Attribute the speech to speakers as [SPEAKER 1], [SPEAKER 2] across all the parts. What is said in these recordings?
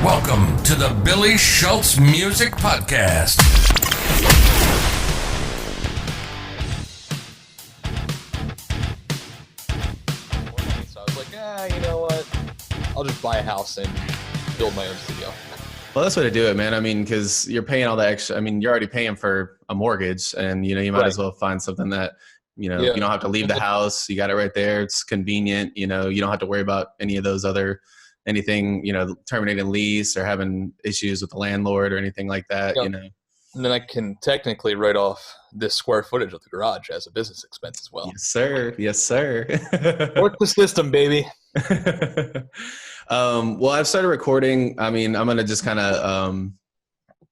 [SPEAKER 1] Welcome to the Billy Schultz Music Podcast.
[SPEAKER 2] So I was like, you know what? I'll just buy a house and build my own studio.
[SPEAKER 3] Well, that's the way to do it, man. I mean, because you're paying all the extra. I mean, you're already paying for a mortgage, and you might as well find something that you don't have to leave the house. You got it right there. It's convenient. You don't have to worry about any of those anything terminating lease or having issues with the landlord or anything like that.
[SPEAKER 2] And then I can technically write off this square footage of the garage as a business expense as well.
[SPEAKER 3] Yes, sir.
[SPEAKER 2] Work the system, baby.
[SPEAKER 3] Well, I've started recording. I mean, I'm going to just kind of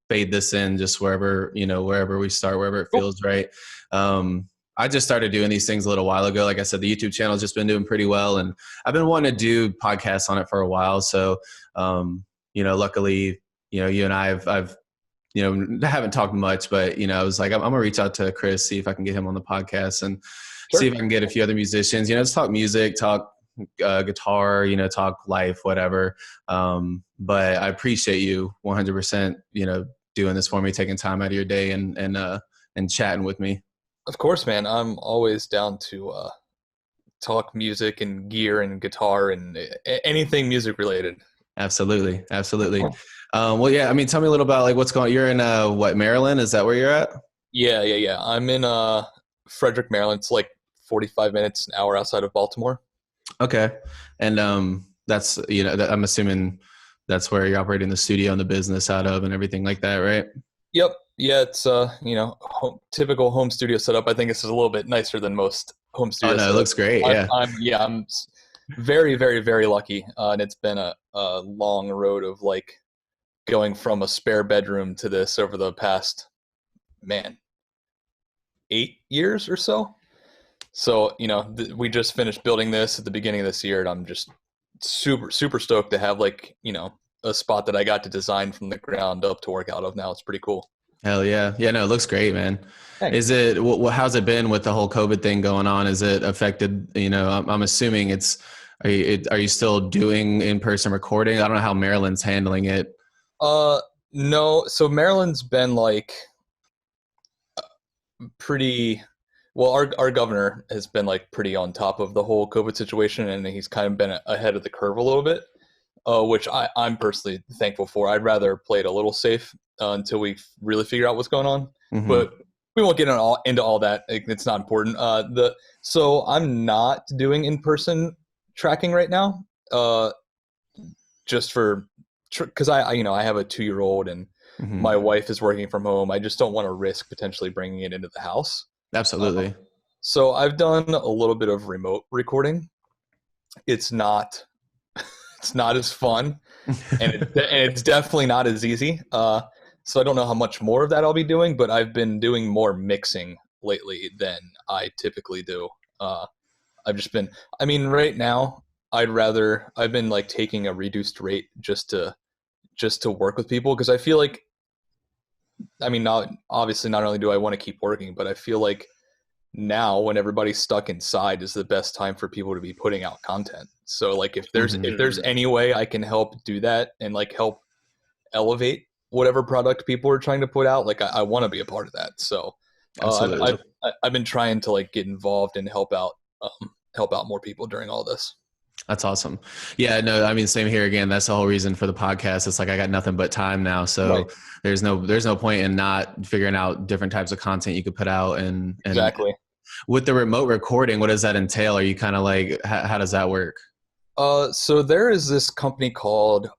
[SPEAKER 3] fade this in just wherever we start, wherever it feels right. I just started doing these things a little while ago. Like I said, the YouTube channel has just been doing pretty well, and I've been wanting to do podcasts on it for a while. So, luckily, you and I have haven't talked much, but, I was like, I'm going to reach out to Chris, see if I can get him on the podcast and see if I can get a few other musicians, just talk music, talk guitar, talk life, whatever. But I appreciate you 100%, doing this for me, taking time out of your day and chatting with me.
[SPEAKER 2] Of course, man. I'm always down to talk music and gear and guitar and anything music related.
[SPEAKER 3] Absolutely. Well, yeah. I mean, tell me a little about what's going on. You're in Maryland? Is that where you're at?
[SPEAKER 2] Yeah. I'm in Frederick, Maryland. It's like 45 minutes, an hour outside of Baltimore. Okay.
[SPEAKER 3] And that's I'm assuming that's where you're operating the studio and the business out of and everything like that, right?
[SPEAKER 2] Yep. Yeah, it's typical home studio setup. I think this is a little bit nicer than most home studios.
[SPEAKER 3] Oh no, it looks great. Yeah.
[SPEAKER 2] I'm very, very, very lucky, and it's been a long road of going from a spare bedroom to this over the past 8 years or so. So we just finished building this at the beginning of this year, and I'm just super, super stoked to have a spot that I got to design from the ground up to work out of now. It's pretty cool.
[SPEAKER 3] Hell yeah. Yeah, no, it looks great, man.
[SPEAKER 2] Thanks.
[SPEAKER 3] How's it been with the whole COVID thing going on? Is it affected, I'm assuming are you still doing in-person recording? I don't know how Maryland's handling it.
[SPEAKER 2] No. So Maryland's been pretty, well, our governor has been pretty on top of the whole COVID situation, and he's kind of been ahead of the curve a little bit, which I'm personally thankful for. I'd rather play it a little safe until we really figure out what's going on. Mm-hmm. But we won't get into all that. It's not important. So I'm not doing in-person tracking right now, just because I have a 2-year-old and mm-hmm. my wife is working from home. I just don't want to risk potentially bringing it into the house.
[SPEAKER 3] Absolutely.
[SPEAKER 2] So I've done a little bit of remote recording. It's not as fun, and it's definitely not as easy. So I don't know how much more of that I'll be doing, but I've been doing more mixing lately than I typically do. Right now I've been taking a reduced rate just to work with people, because I feel not only do I want to keep working, but I feel like now when everybody's stuck inside is the best time for people to be putting out content. So if there's any way I can help do that and help elevate whatever product people are trying to put out, I want to be a part of that. So I've been trying to get involved and help out more people during all this.
[SPEAKER 3] That's awesome. Yeah, no, I mean, same here again. That's the whole reason for the podcast. It's I got nothing but time now. So right. There's no point in not figuring out different types of content you could put out. And
[SPEAKER 2] exactly.
[SPEAKER 3] With the remote recording, what does that entail? Are you kind of how does that work?
[SPEAKER 2] So there is this company called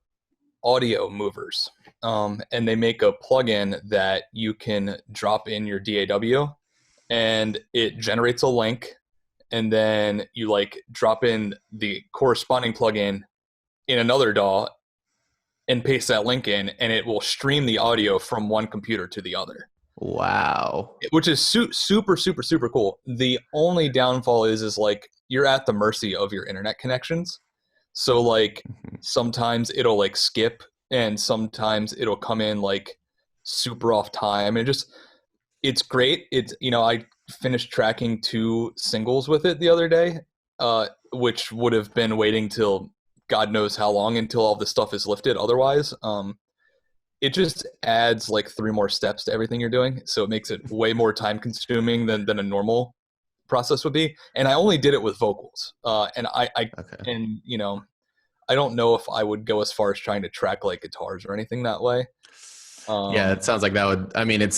[SPEAKER 2] Audio Movers, and they make a plugin that you can drop in your DAW, and it generates a link. And then you drop in the corresponding plugin in another DAW and paste that link in, and it will stream the audio from one computer to the other.
[SPEAKER 3] Wow.
[SPEAKER 2] Which is super, super, super cool. The only downfall is you're at the mercy of your internet connections. So mm-hmm. sometimes it'll skip, and sometimes it'll come in super off time. And it's great. It's, I finished tracking 2 singles with it the other day, which would have been waiting till God knows how long until all this stuff is lifted otherwise. It just adds like 3 more steps to everything you're doing. So it makes it way more time consuming than a normal process would be. And I only did it with vocals. And and you know, I don't know if I would go as far as trying to track like guitars or anything that way.
[SPEAKER 3] Yeah, it sounds like that would, I mean, it's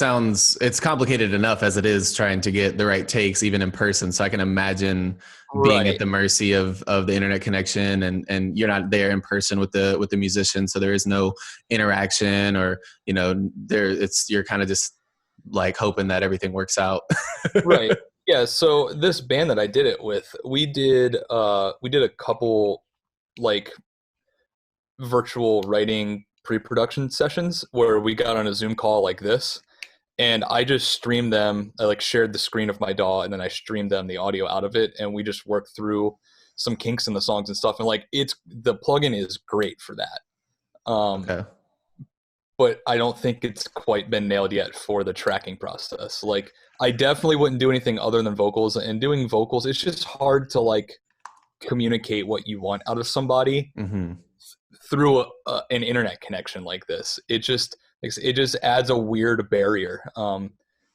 [SPEAKER 3] complicated enough as it is trying to get the right takes even in person. So I can imagine being at the mercy of the internet connection, and you're not there in person with the musician. So there is no interaction, or, you know, you're kind of just like hoping that everything works out.
[SPEAKER 2] Right. Yeah. So this band that I did it with, we did a couple like virtual writing pre-production sessions where we got on a Zoom call like this, and I just streamed them. I like shared the screen of my DAW, and then I streamed them the audio out of it, and we just worked through some kinks in the songs and stuff. And like the plugin is great for that.
[SPEAKER 3] Okay.
[SPEAKER 2] But I don't think it's quite been nailed yet for the tracking process. Like I definitely wouldn't do anything other than vocals, and doing vocals, it's just hard to like communicate what you want out of somebody through an internet connection like this. It just adds a weird barrier.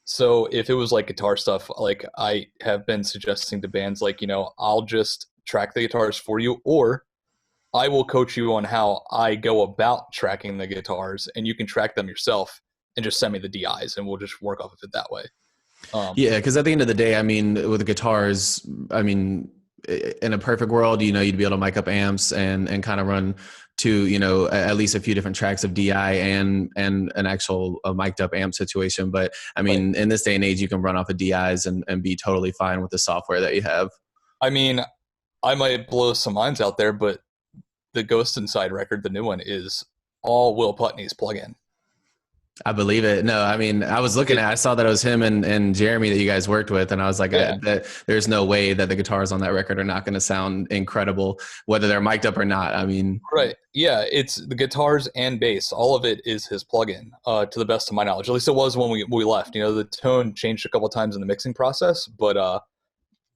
[SPEAKER 2] So if it was like guitar stuff, like I have been suggesting to bands, like, you know, I'll just track the guitars for you, or I will coach you on how I go about tracking the guitars, and you can track them yourself and just send me the DIs, and we'll just work off of it that way.
[SPEAKER 3] Yeah, because at the end of the day, I mean, with the guitars, I mean, in a perfect world, you know, you'd be able to mic up amps and kind of run to, you know, at least a few different tracks of DI and an actual mic'd up amp situation. But I mean, in this day and age, you can run off of DIs and be totally fine with the software that you have. I
[SPEAKER 2] mean, I might blow some minds out there, but the Ghost Inside record, the new one, is all Will Putney's plugin.
[SPEAKER 3] I believe it. No, I mean, I saw that it was him and Jeremy that you guys worked with, and I was like, there's no way that the guitars on that record are not going to sound incredible, whether they're mic'd up or not. I mean,
[SPEAKER 2] right. Yeah, it's the guitars and bass. All of it is his plugin, to the best of my knowledge. At least it was when we left. You know, the tone changed a couple of times in the mixing process, but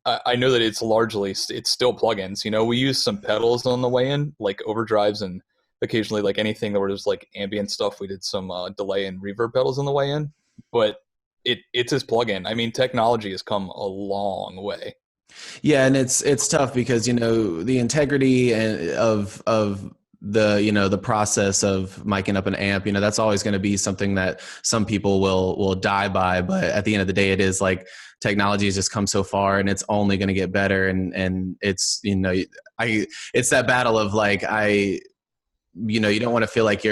[SPEAKER 2] I know that it's still plugins. You know, we use some pedals on the way in, like overdrives, and occasionally like anything that was like ambient stuff. We did some delay and reverb pedals on the way in, but it's his plugin. I mean, technology has come a long way.
[SPEAKER 3] Yeah, and it's tough because, you know, the integrity of the, you know, the process of miking up an amp, you know, that's always going to be something that some people will die by. But at the end of the day, it is like technology has just come so far, and it's only going to get better. And it's, you know, it's that battle of like, you know, you don't want to feel like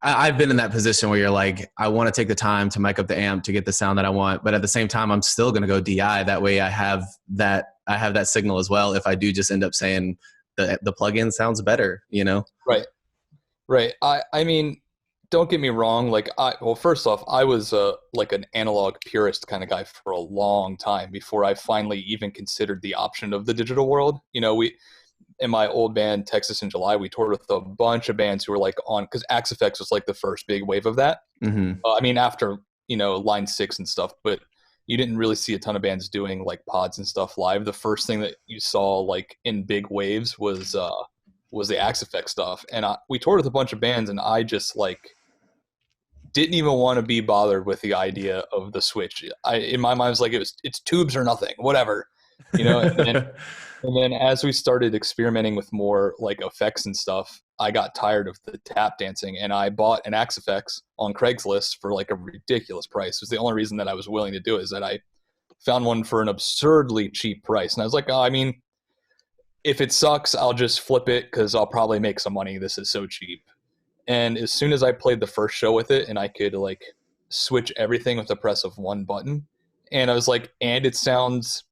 [SPEAKER 3] I've been in that position where you're like, I want to take the time to mic up the amp to get the sound that I want, but at the same time, I'm still going to go DI. That way I have that signal as well. If I do just end up saying the plugin sounds better, you know?
[SPEAKER 2] Right. I mean, don't get me wrong. Like first off, I was like an analog purist kind of guy for a long time before I finally even considered the option of the digital world. You know, in my old band, Texas in July, we toured with a bunch of bands who were like because Axe Effects was like the first big wave of that. I mean, after, you know, Line 6 and stuff, but you didn't really see a ton of bands doing like pods and stuff live. The first thing that you saw like in big waves was the Axe Effects stuff. And we toured with a bunch of bands, and I just like didn't even want to be bothered with the idea of the switch. In my mind, it was like, it's tubes or nothing, whatever, you know. And then as we started experimenting with more like effects and stuff, I got tired of the tap dancing, and I bought an Axe Effects on Craigslist for like a ridiculous price. It was the only reason that I was willing to do it, is that I found one for an absurdly cheap price. And I was like, I mean, if it sucks, I'll just flip it because I'll probably make some money. This is so cheap. And as soon as I played the first show with it, and I could like switch everything with the press of one button, and I was like, and it sounds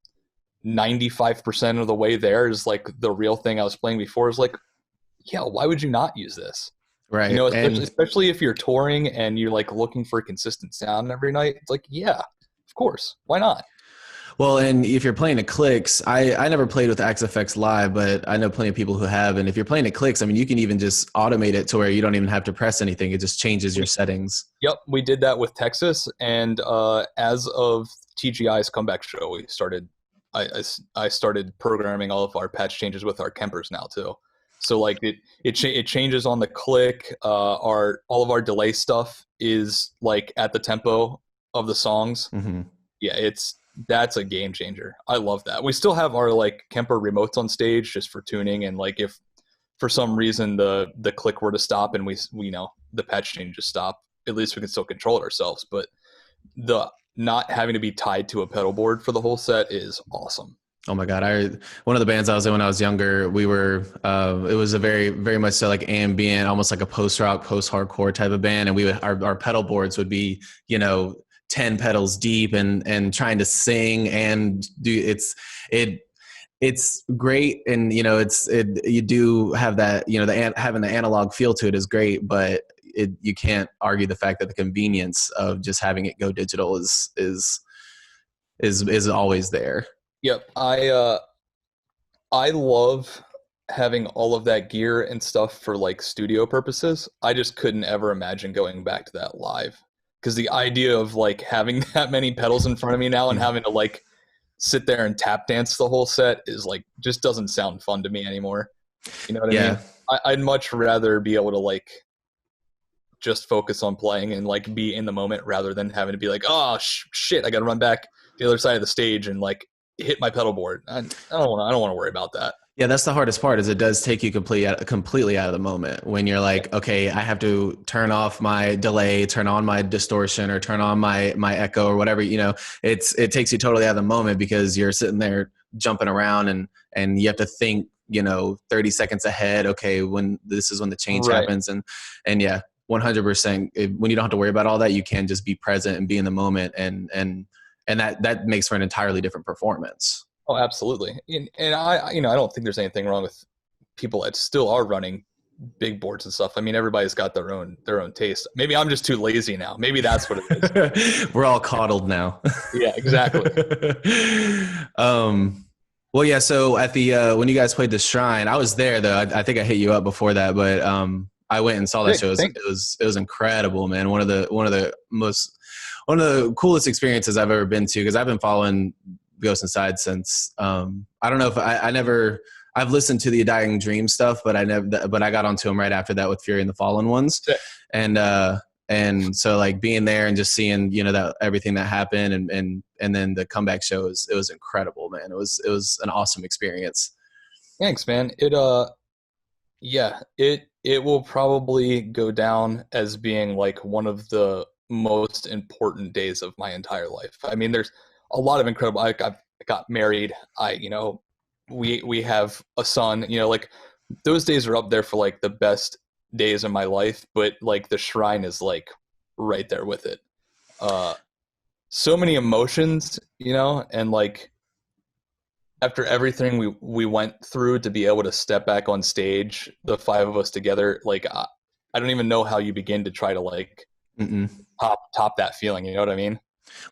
[SPEAKER 2] 95% of the way there, is like the real thing I was playing before. Is like, yeah, why would you not use this?
[SPEAKER 3] Right.
[SPEAKER 2] You know, especially if you're touring and you're like looking for a consistent sound every night. It's like, yeah, of course. Why not?
[SPEAKER 3] Well, and if you're playing at Clicks, I never played with Axe Effects live, but I know plenty of people who have. And if you're playing at Clicks, I mean, you can even just automate it to where you don't even have to press anything. It just changes your settings.
[SPEAKER 2] Yep. We did that with Texas. And as of TGI's comeback show, we started I started programming all of our patch changes with our Kempers now too. So like it changes on the click. All of our delay stuff is like at the tempo of the songs.
[SPEAKER 3] Mm-hmm.
[SPEAKER 2] Yeah, that's a game changer. I love that. We still have our like Kemper remotes on stage just for tuning, and like if for some reason the click were to stop and we the patch changes stop, at least we can still control it ourselves. But the not having to be tied to a pedal board for the whole set is awesome.
[SPEAKER 3] Oh my God. One of the bands I was in when I was younger, we were, it was a very, very much so like ambient, almost like a post rock, post hardcore type of band. And our pedal boards would be, 10 pedals deep and trying to sing and do it's great. And, you do have that, having the analog feel to it is great, but you can't argue the fact that the convenience of just having it go digital is always there.
[SPEAKER 2] Yep. I love having all of that gear and stuff for like studio purposes. I just couldn't ever imagine going back to that live, because the idea of like having that many pedals in front of me now and having to like sit there and tap dance the whole set is like just doesn't sound fun to me anymore. You know what I mean? I'd much rather be able to like just focus on playing and like be in the moment rather than having to be like, oh shit, I got to run back to the other side of the stage and like hit my pedal board. I don't want to worry about that.
[SPEAKER 3] Yeah, that's the hardest part, is it does take you completely out of the moment when you're like, okay, I have to turn off my delay, turn on my distortion, or turn on my echo or whatever. It takes you totally out of the moment because you're sitting there jumping around and you have to think 30 seconds ahead. Okay, when the change happens, and yeah, 100%. When you don't have to worry about all that, you can just be present and be in the moment, and that makes for an entirely different performance.
[SPEAKER 2] Oh, absolutely. And I don't think there's anything wrong with people that still are running big boards and stuff. I mean, everybody's got their own taste. Maybe I'm just too lazy now. Maybe that's what it is.
[SPEAKER 3] We're all coddled now.
[SPEAKER 2] Yeah, exactly.
[SPEAKER 3] Well, yeah. So at the when you guys played the Shrine, I was there though. I think I hit you up before that, but I went and saw that show. It was incredible, man. One of the coolest experiences I've ever been to, because I've been following Ghost Inside since I don't know if I've listened to the Dying Dream stuff, but I got onto them right after that with Fury and the Fallen Ones. Yeah. And so like being there and just seeing that everything that happened and then the comeback show it was incredible, man. It was an awesome experience.
[SPEAKER 2] Thanks, man. It will probably go down as being like one of the most important days of my entire life. I mean, there's a lot of incredible. I got married. We have a son. Like those days are up there for like the best days of my life. But like the Shrine is like right there with it. So many emotions, and like after everything we went through, to be able to step back on stage, the five of us together, like I don't even know how you begin to try to like top that feeling. You know what I mean?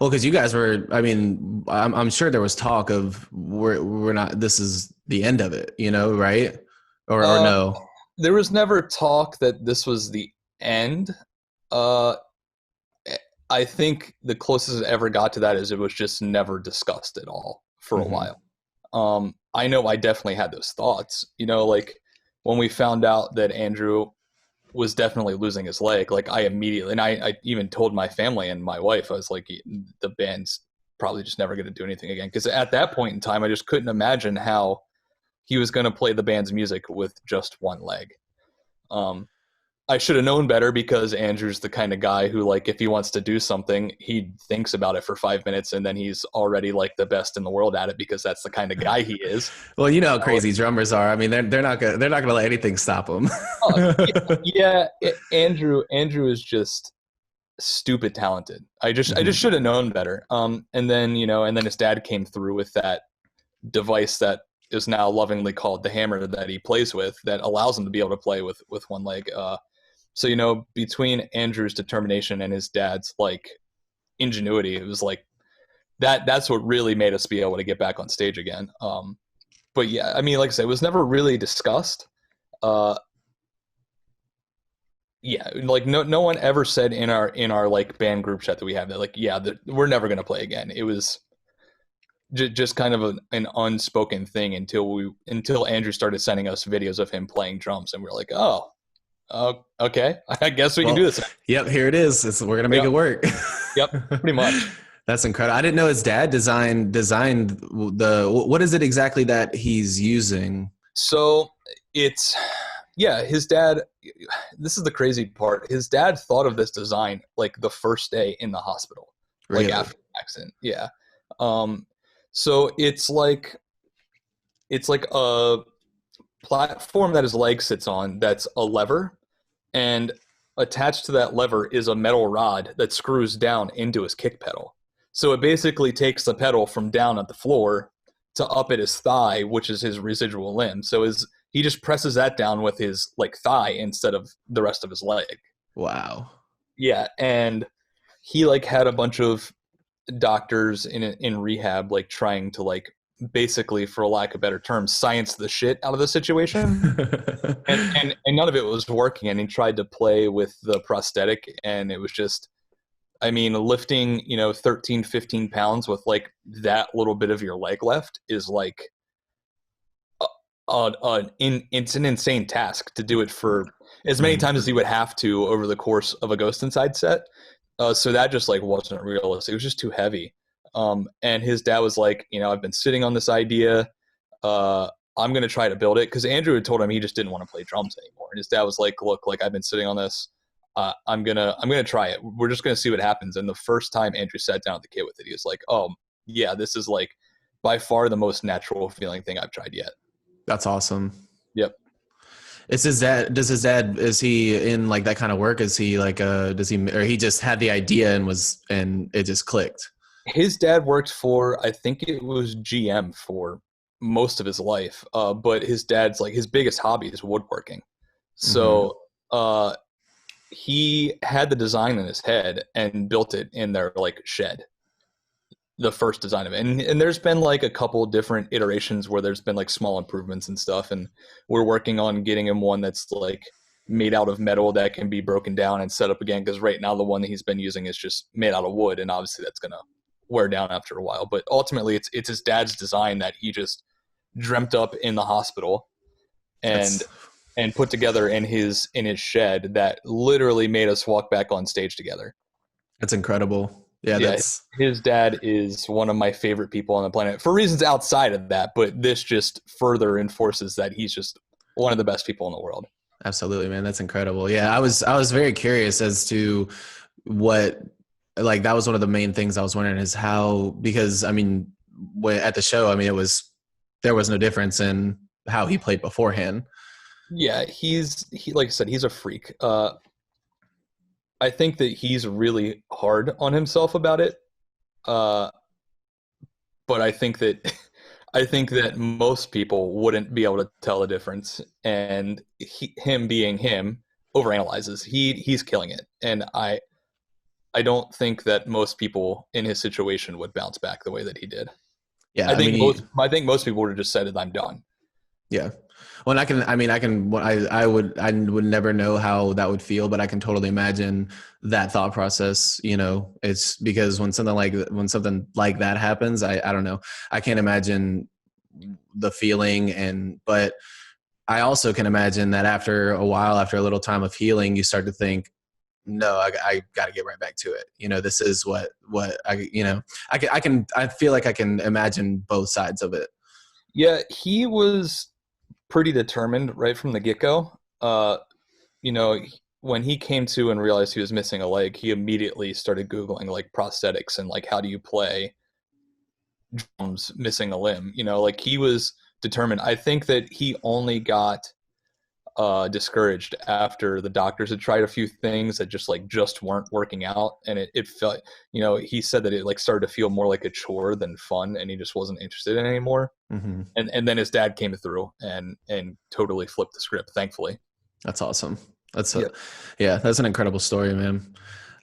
[SPEAKER 3] Well, because you guys were, I mean, I'm sure there was talk of we're not, this is the end of it, right? Or no?
[SPEAKER 2] There was never talk that this was the end. I think the closest it ever got to that is it was just never discussed at all for a while. I know I definitely had those thoughts, like when we found out that Andrew was definitely losing his leg, like I immediately, and I even told my family and my wife, I was like, the band's probably just never going to do anything again. Because at that point in time, I just couldn't imagine how he was going to play the band's music with just one leg. I should have known better, because Andrew's the kind of guy who, like, if he wants to do something, he thinks about it for 5 minutes and then he's already like the best in the world at it, because that's the kind of guy he is.
[SPEAKER 3] Well, you know how crazy drummers are. I mean, they're not gonna let anything stop them.
[SPEAKER 2] Andrew is just stupid talented. I just should have known better. And then his dad came through with that device that is now lovingly called the hammer that he plays with, that allows him to be able to play with one leg. So, between Andrew's determination and his dad's like ingenuity, it was like that's what really made us be able to get back on stage again. But yeah, I mean, like I said, it was never really discussed. Yeah, like no one ever said in our like band group chat that we have that, like, we're never going to play again. It was just kind of an unspoken thing until Andrew started sending us videos of him playing drums, and we were like, oh, okay, I guess we can do this.
[SPEAKER 3] Yep, here it is. We're gonna make it work.
[SPEAKER 2] Yep, pretty much.
[SPEAKER 3] That's incredible. I didn't know his dad designed what is it exactly that he's using?
[SPEAKER 2] So his dad, this is the crazy part. His dad thought of this design like the first day in the hospital,
[SPEAKER 3] Really?
[SPEAKER 2] like after the accident. Yeah. So it's like a platform that his leg sits on that's a lever, and attached to that lever is a metal rod that screws down into his kick pedal. So it basically takes the pedal from down at the floor to up at his thigh, which is his residual limb. So he just presses that down with his like thigh instead of the rest of his leg.
[SPEAKER 3] Wow.
[SPEAKER 2] Yeah, and he like had a bunch of doctors in rehab like trying to like basically, for lack of better terms, science the shit out of the situation. and none of it was working, and he tried to play with the prosthetic, and it was just, I mean, lifting 13 15 pounds with like that little bit of your leg left is like it's an insane task to do it for as many times as you would have to over the course of a Ghost Inside set. So that just like wasn't realistic. It was just too heavy. And his dad was like, I've been sitting on this idea. I'm going to try to build it. Cause Andrew had told him he just didn't want to play drums anymore. And his dad was like, look, like I've been sitting on this. I'm going to try it. We're just going to see what happens. And the first time Andrew sat down with the kid with it, he was like, oh yeah, this is like by far the most natural feeling thing I've tried yet.
[SPEAKER 3] That's awesome.
[SPEAKER 2] Yep.
[SPEAKER 3] Is his dad, is he in like that kind of work? Is he like, or he just had the idea and it just clicked?
[SPEAKER 2] His dad worked for, I think it was GM for most of his life. But his dad's like, his biggest hobby is woodworking. So, he had the design in his head and built it in their like shed, the first design of it. And there's been like a couple different iterations where there's been like small improvements and stuff. And we're working on getting him one that's like made out of metal that can be broken down and set up again. Cause right now the one that he's been using is just made out of wood. And obviously that's going to wear down after a while, but ultimately it's his dad's design that he just dreamt up in the hospital and put together in his shed that literally made us walk back on stage together.
[SPEAKER 3] That's incredible. Yeah,
[SPEAKER 2] his dad is one of my favorite people on the planet for reasons outside of that, but this just further enforces that he's just one of the best people in the world.
[SPEAKER 3] Absolutely, man. That's incredible. Yeah, I was very curious as to what, like, that was one of the main things I was wondering is how, because I mean, at the show, I mean, there was no difference in how he played beforehand.
[SPEAKER 2] Yeah, he like I said, he's a freak. I think that he's really hard on himself about it. But I think that most people wouldn't be able to tell the difference. And him being him overanalyzes. He's killing it. And I don't think that most people in his situation would bounce back the way that he did.
[SPEAKER 3] Yeah,
[SPEAKER 2] I think most people would have just said that I'm done.
[SPEAKER 3] Yeah. Well, I would never know how that would feel, but I can totally imagine that thought process. It's because when something like that happens, I don't know, I can't imagine the feeling. But I also can imagine that after a while, after a little time of healing, you start to think, no, I got to get right back to it. This is what I feel like I can imagine both sides of it.
[SPEAKER 2] Yeah, he was pretty determined right from the get-go. When he came to and realized he was missing a leg, he immediately started Googling like prosthetics and like how do you play drums missing a limb. Like he was determined. I think that he only got discouraged after the doctors had tried a few things that just weren't working out, and it felt, he said that it like started to feel more like a chore than fun, and he just wasn't interested in it anymore.
[SPEAKER 3] Mm-hmm.
[SPEAKER 2] And then his dad came through and totally flipped the script, thankfully.
[SPEAKER 3] That's awesome. That's an incredible story, man.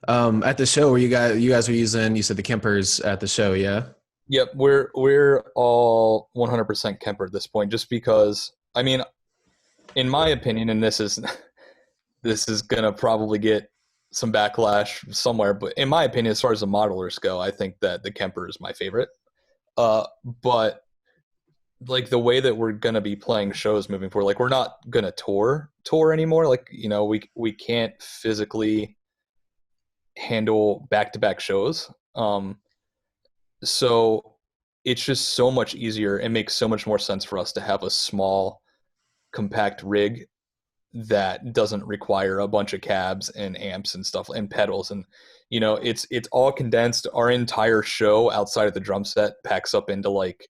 [SPEAKER 3] At the show where you guys were using, you said the Kempers at the show, yeah?
[SPEAKER 2] Yep, we're all 100% Kemper at this point, just because, I mean, in my opinion, and this is gonna probably get some backlash somewhere, but in my opinion, as far as the modelers go, I think that the Kemper is my favorite. But like the way that we're gonna be playing shows moving forward, like we're not gonna tour anymore. Like, we can't physically handle back-to-back shows. So it's just so much easier. It makes so much more sense for us to have a small, compact rig that doesn't require a bunch of cabs and amps and stuff and pedals, and it's all condensed. Our entire show outside of the drum set packs up into like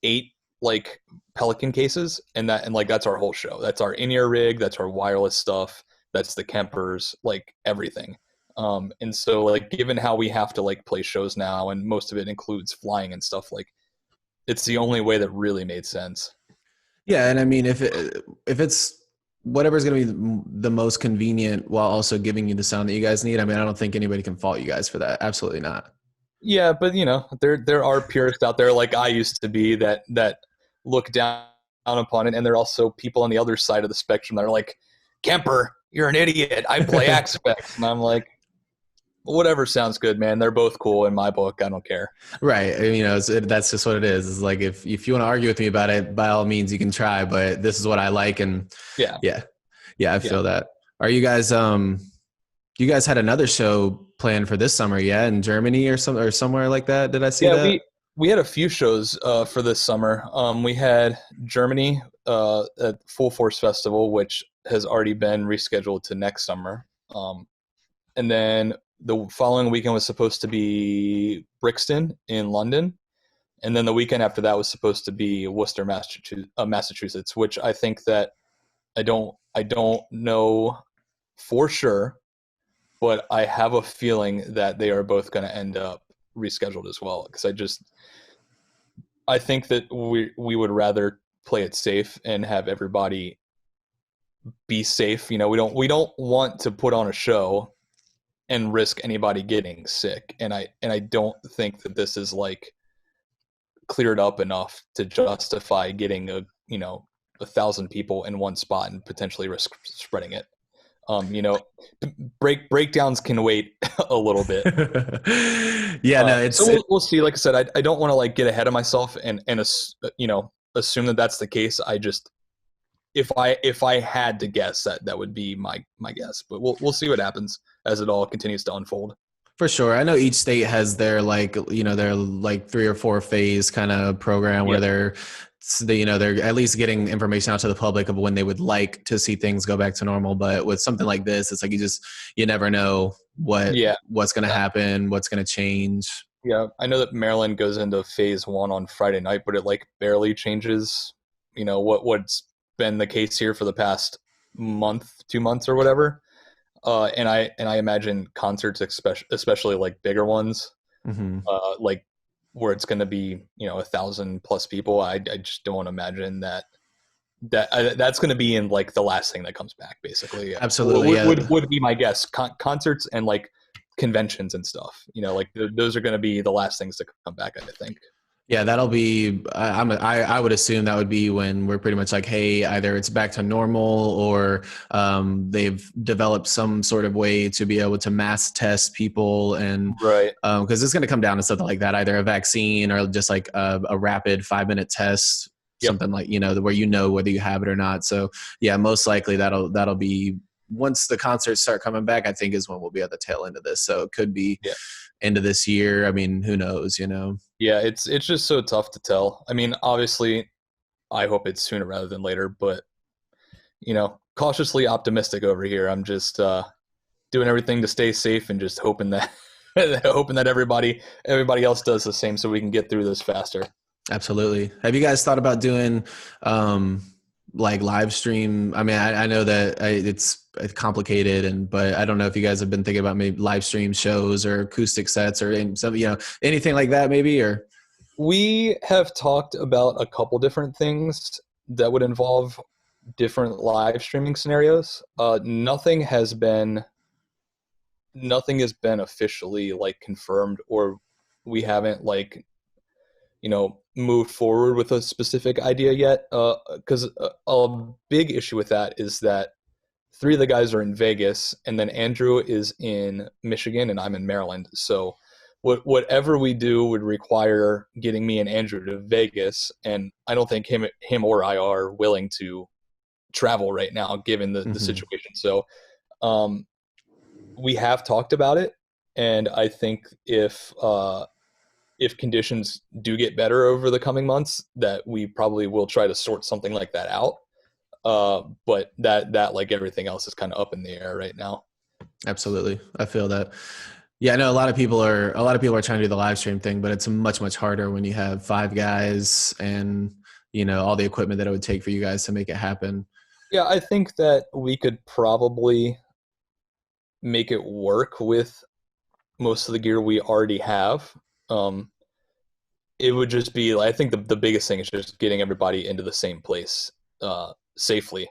[SPEAKER 2] 8 like Pelican cases, and that's our whole show. That's our in-ear rig, that's our wireless stuff, that's the Kempers, like everything. And so like given how we have to like play shows now, and most of it includes flying and stuff, like it's the only way that really made sense.
[SPEAKER 3] Yeah, and I mean, if it's whatever's going to be the most convenient while also giving you the sound that you guys need, I mean, I don't think anybody can fault you guys for that. Absolutely not.
[SPEAKER 2] Yeah, but there are purists out there like I used to be that look down upon it, and there are also people on the other side of the spectrum that are like, Kemper, you're an idiot. I play Axe Effects, and I'm like, whatever sounds good, man. They're both cool in my book. I don't care.
[SPEAKER 3] Right. That's just what it is. It's like, if you want to argue with me about it, by all means you can try, but this is what I like. And
[SPEAKER 2] yeah,
[SPEAKER 3] I feel that. Are you guys, you guys had another show planned for this summer, in Germany or somewhere like that? Did I see that?
[SPEAKER 2] We had a few shows for this summer. We had Germany at Full Force Festival, which has already been rescheduled to next summer. And then the following weekend was supposed to be Brixton in London. And then the weekend after that was supposed to be Worcester, Massachusetts, which I think that I don't know for sure, but I have a feeling that they are both going to end up rescheduled as well. Because I think that we would rather play it safe and have everybody be safe. We don't want to put on a show and risk anybody getting sick. And I don't think that this is like cleared up enough to justify getting 1,000 people in one spot and potentially risk spreading it. Breakdowns can wait a little bit. So we'll see. Like I said, I don't want to like get ahead of myself and assume that that's the case. I just, if I had to guess, that would be my guess, but we'll see what happens as it all continues to unfold.
[SPEAKER 3] For sure. I know each state has their their 3 or 4 phase kind of program where they're at least getting information out to the public of when they would like to see things go back to normal. But with something like this, it's like you never know what's going to happen, what's going to change.
[SPEAKER 2] Yeah, I know that Maryland goes into phase 1 on Friday night, but it like barely changes, what's been the case here for the past month, 2 months or whatever. And I imagine concerts, especially like bigger ones, like where it's going to be 1,000 plus people. I just don't imagine that's going to be in like the last thing that comes back, basically.
[SPEAKER 3] Absolutely,
[SPEAKER 2] would be my guess. Concerts and like conventions and stuff. Like those are going to be the last things to come back, I think.
[SPEAKER 3] Yeah, that'll be. I would assume that would be when we're pretty much like, hey, either it's back to normal or they've developed some sort of way to be able to mass test people, and
[SPEAKER 2] right,
[SPEAKER 3] because it's going to come down to something like that, either a vaccine or just like a rapid 5-minute test, something like where whether you have it or not. So yeah, most likely that'll be once the concerts start coming back. I think is when we'll be at the tail end of this. So it could be end of this year. I mean, who knows?
[SPEAKER 2] Yeah, it's just so tough to tell. I mean, obviously, I hope it's sooner rather than later, but cautiously optimistic over here. I'm just doing everything to stay safe and just hoping that everybody else does the same, so we can get through this faster.
[SPEAKER 3] Absolutely. Have you guys thought about doing like live stream? I mean, I know that it's complicated, but I don't know if you guys have been thinking about maybe live stream shows or acoustic sets or anything like that, maybe. Or
[SPEAKER 2] we have talked about a couple different things that would involve different live streaming scenarios. Nothing has been officially like confirmed, or we haven't like moved forward with a specific idea yet. Because a big issue with that is that 3 of the guys are in Vegas, and then Andrew is in Michigan, and I'm in Maryland. So whatever we do would require getting me and Andrew to Vegas, and I don't think him or I are willing to travel right now, given the situation. So we have talked about it, and I think if conditions do get better over the coming months, that we probably will try to sort something like that out. But that like everything else is kind of up in the air right now.
[SPEAKER 3] Absolutely. I feel that. Yeah, I know a lot of people are trying to do the live stream thing, but it's much harder when you have 5 guys and, you know, all the equipment that it would take for you guys to make it happen.
[SPEAKER 2] Yeah, I think that we could probably make it work with most of the gear we already have. It would just be, I think the biggest thing is just getting everybody into the same place safely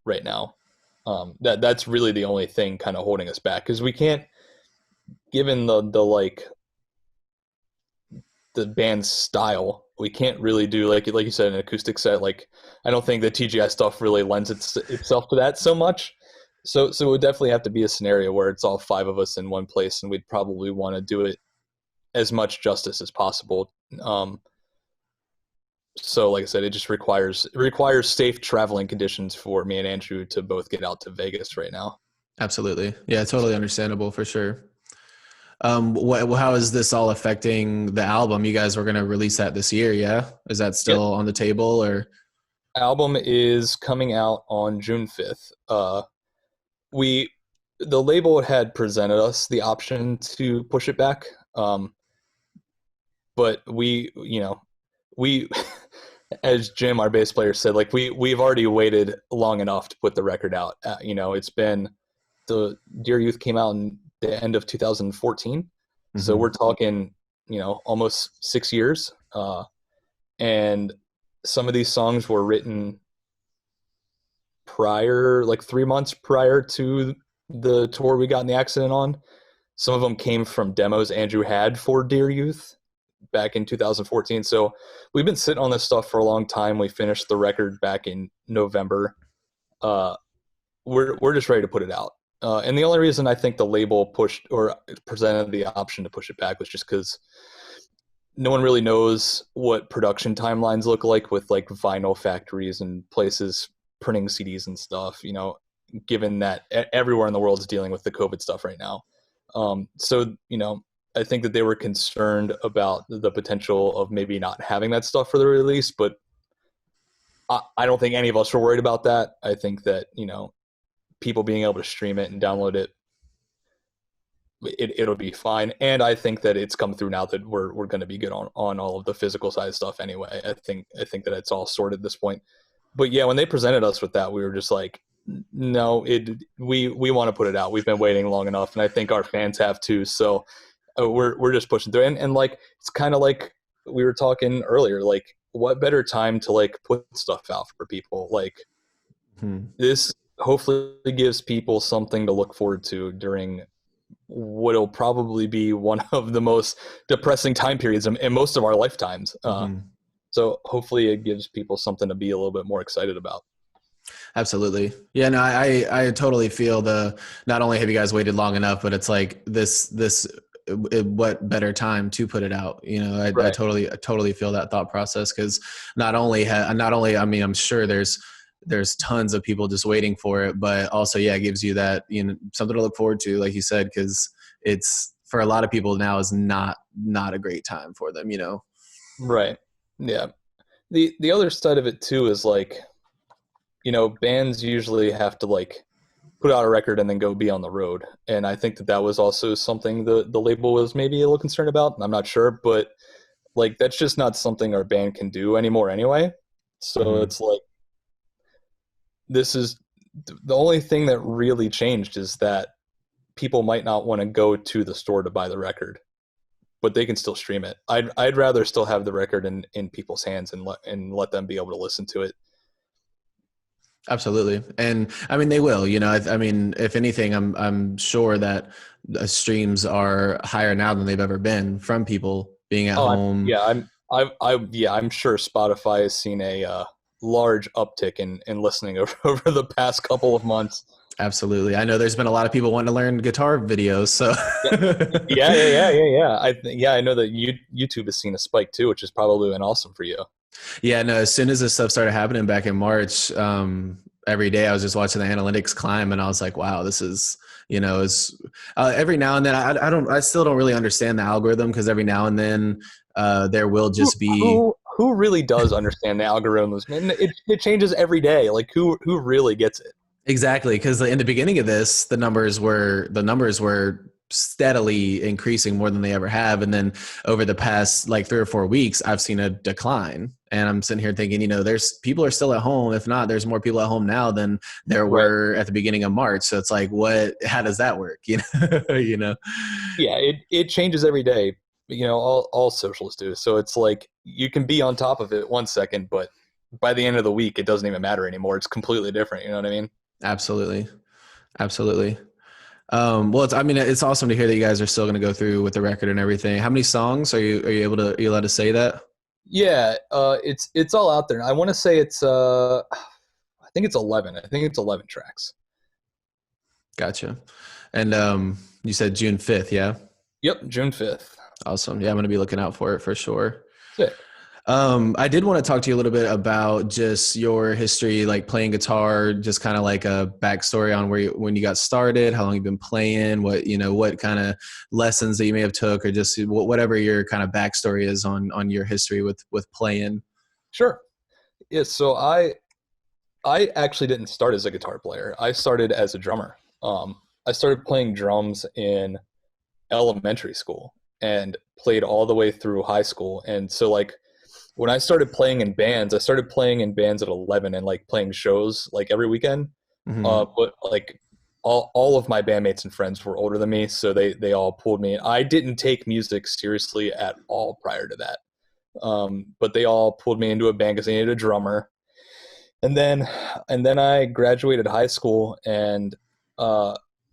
[SPEAKER 2] right now. That's really the only thing kind of holding us back, because we can't, given the band's style, we can't really do like you said, an acoustic set. Like, I don't think the TGI stuff really lends itself to that so much. So it would definitely have to be a scenario where it's all 5 of us in one place, and we'd probably want to do it as much justice as possible. So like I said, it just requires safe traveling conditions for me and Andrew to both get out to Vegas right now.
[SPEAKER 3] Absolutely. Yeah, totally understandable for sure. How is this all affecting the album? You guys were going to release that this year, yeah? Is that still on the table, or?
[SPEAKER 2] Album is coming out on June 5th. The label had presented us the option to push it back. But we as Jim, our bass player, said, like, we've already waited long enough to put the record out. It's been, the Dear Youth came out in the end of 2014. So we're talking, almost 6 years. And some of these songs were written prior, like 3 months prior to the tour we got in the accident on. Some of them came from demos Andrew had for Dear Youth back in 2014. So we've been sitting on this stuff for a long time. We finished the record back in November. We're just ready to put it out. And the only reason I think the label pushed or presented the option to push it back was just because no one really knows what production timelines look like with like vinyl factories and places printing CDs and stuff, given that everywhere in the world is dealing with the COVID stuff right now. So, I think that they were concerned about the potential of maybe not having that stuff for the release, but I don't think any of us were worried about that. I think that, people being able to stream it and download it'll be fine. And I think that it's come through now that we're going to be good on all of the physical side stuff anyway. I think that it's all sorted at this point. But yeah, when they presented us with that, we were just like, no, we want to put it out. We've been waiting long enough, and I think our fans have too. So we're just pushing through. And like, it's kind of like we were talking earlier, like, what better time to like put stuff out for people? Like, this hopefully gives people something to look forward to during what'll probably be one of the most depressing time periods in most of our lifetimes. So hopefully it gives people something to be a little bit more excited about.
[SPEAKER 3] Absolutely. Yeah, no, I totally feel not only have you guys waited long enough, but it's like this, what better time to put it out? Right. I totally feel that thought process. Cause not only, I mean, I'm sure there's tons of people just waiting for it, but also, yeah, it gives you that, something to look forward to, like you said, cause it's, for a lot of people now, is not a great time for them, Right.
[SPEAKER 2] Yeah. The other side of it too is like, bands usually have to like put out a record and then go be on the road. And I think that was also something the label was maybe a little concerned about. I'm not sure, but like, that's just not something our band can do anymore anyway. So it's like, this is the only thing that really changed, is that people might not want to go to the store to buy the record, but they can still stream it. I'd rather still have the record in people's hands and let them be able to listen to it.
[SPEAKER 3] Absolutely. And I mean, they will, I mean, if anything, I'm sure that the streams are higher now than they've ever been from people being at home.
[SPEAKER 2] I'm sure Spotify has seen a large uptick in listening over the past couple of months.
[SPEAKER 3] Absolutely. I know there's been a lot of people wanting to learn guitar videos. So
[SPEAKER 2] Yeah, yeah. I know that YouTube has seen a spike too, which has probably been awesome for you.
[SPEAKER 3] yeah, no, as soon as this stuff started happening back in March, every day I was just watching the analytics climb and I was like, wow, this is, is every now and then I still don't really understand the algorithm because every now and then there will just be.
[SPEAKER 2] Who really does understand the algorithms, man? It changes every day. Like who really gets it?
[SPEAKER 3] Exactly, because in the beginning of this, the numbers were steadily increasing more than they ever have, and then over the past like 3 or 4 weeks, I've seen a decline. And I'm sitting here thinking, there's people are still at home. If not, there's more people at home now than there were at the beginning of March. So it's like, how does that work? You know?
[SPEAKER 2] Yeah, it changes every day. All socials do. So it's like you can be on top of it 1 second, but by the end of the week, it doesn't even matter anymore. It's completely different. You know what I mean?
[SPEAKER 3] Absolutely. Absolutely. Well, it's awesome to hear that you guys are still going to go through with the record and everything. How many songs are you allowed to say that?
[SPEAKER 2] Yeah, it's all out there. I want to say it's I think it's 11. I think it's 11 tracks.
[SPEAKER 3] Gotcha. And you said June 5th, yeah?
[SPEAKER 2] Yep, June 5th.
[SPEAKER 3] Awesome. Yeah, I'm going to be looking out for it for sure.
[SPEAKER 2] Sick.
[SPEAKER 3] I did want to talk to you a little bit about just your history, like playing guitar, just kind of like a backstory on when you got started, how long you've been playing, what kind of lessons that you may have took, or just whatever your kind of backstory is on your history with playing.
[SPEAKER 2] Sure. Yeah. So I actually didn't start as a guitar player. I started as a drummer. I started playing drums in elementary school and played all the way through high school. And so like, when I started playing in bands, I started playing in bands at 11 and like playing shows like every weekend.
[SPEAKER 3] Mm-hmm.
[SPEAKER 2] But like all of my bandmates and friends were older than me, so they all pulled me. I didn't take music seriously at all prior to that. But they all pulled me into a band because they needed a drummer. And then I graduated high school and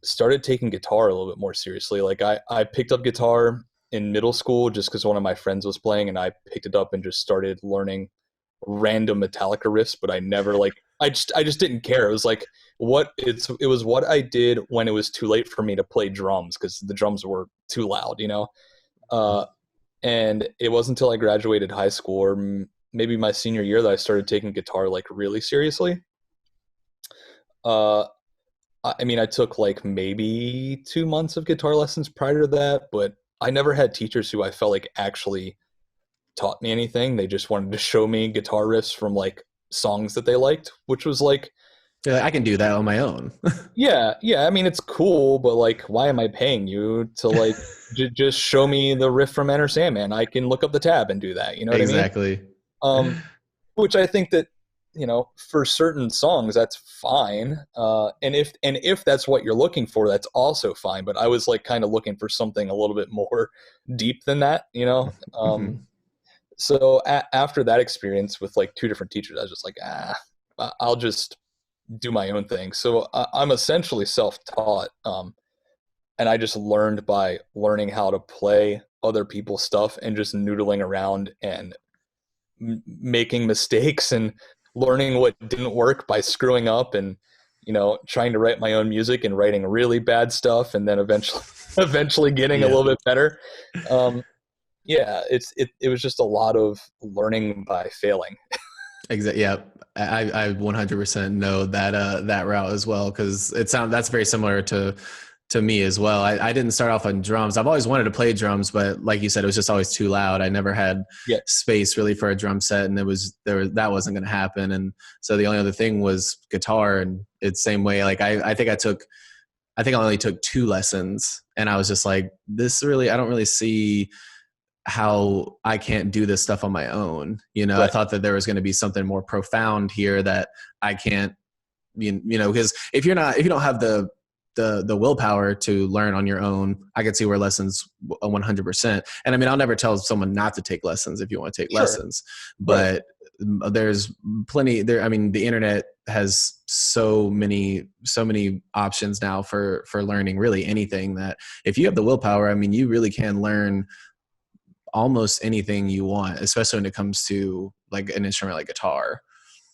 [SPEAKER 2] started taking guitar a little bit more seriously. Like I picked up guitar in middle school just because one of my friends was playing, and I picked it up and just started learning random Metallica riffs. But I never I just didn't care. It was like it was what I did when it was too late for me to play drums because the drums were too loud, and it wasn't until I graduated high school or maybe my senior year that I started taking guitar like really seriously. I took like maybe 2 months of guitar lessons prior to that, but I never had teachers who I felt like actually taught me anything. They just wanted to show me guitar riffs from like songs that they liked, which was like,
[SPEAKER 3] yeah, I can do that on my own.
[SPEAKER 2] yeah. It's cool, but like, why am I paying you to like just show me the riff from Enter Sandman? I can look up the tab and do that. You know what
[SPEAKER 3] Exactly.
[SPEAKER 2] I mean? Which I think that, for certain songs, that's fine. And if that's what you're looking for, that's also fine. But I was like kind of looking for something a little bit more deep than that, So after that experience with like 2 different teachers, I was just like, I'll just do my own thing. So I'm essentially self-taught. And I just learned by learning how to play other people's stuff and just noodling around and making mistakes and learning what didn't work by screwing up and trying to write my own music and writing really bad stuff and then eventually getting a little bit better. It was just a lot of learning by failing.
[SPEAKER 3] Exactly. Yeah, I 100% know that route as well because that's very similar to me as well. I didn't start off on drums. I've always wanted to play drums, but like you said, it was just always too loud. I never had space really for a drum set, and that wasn't going to happen. And so the only other thing was guitar, and it's the same way. Like I think I only took 2 lessons, and I was just like, I don't really see how I can't do this stuff on my own. Right. I thought that there was going to be something more profound here that I can't, because if you don't have the willpower to learn on your own, I could see where lessons 100%. And I'll never tell someone not to take lessons if you want to take lessons, but there's plenty there. The internet has so many options now for learning really anything that if you have the willpower, you really can learn almost anything you want, especially when it comes to like an instrument like guitar.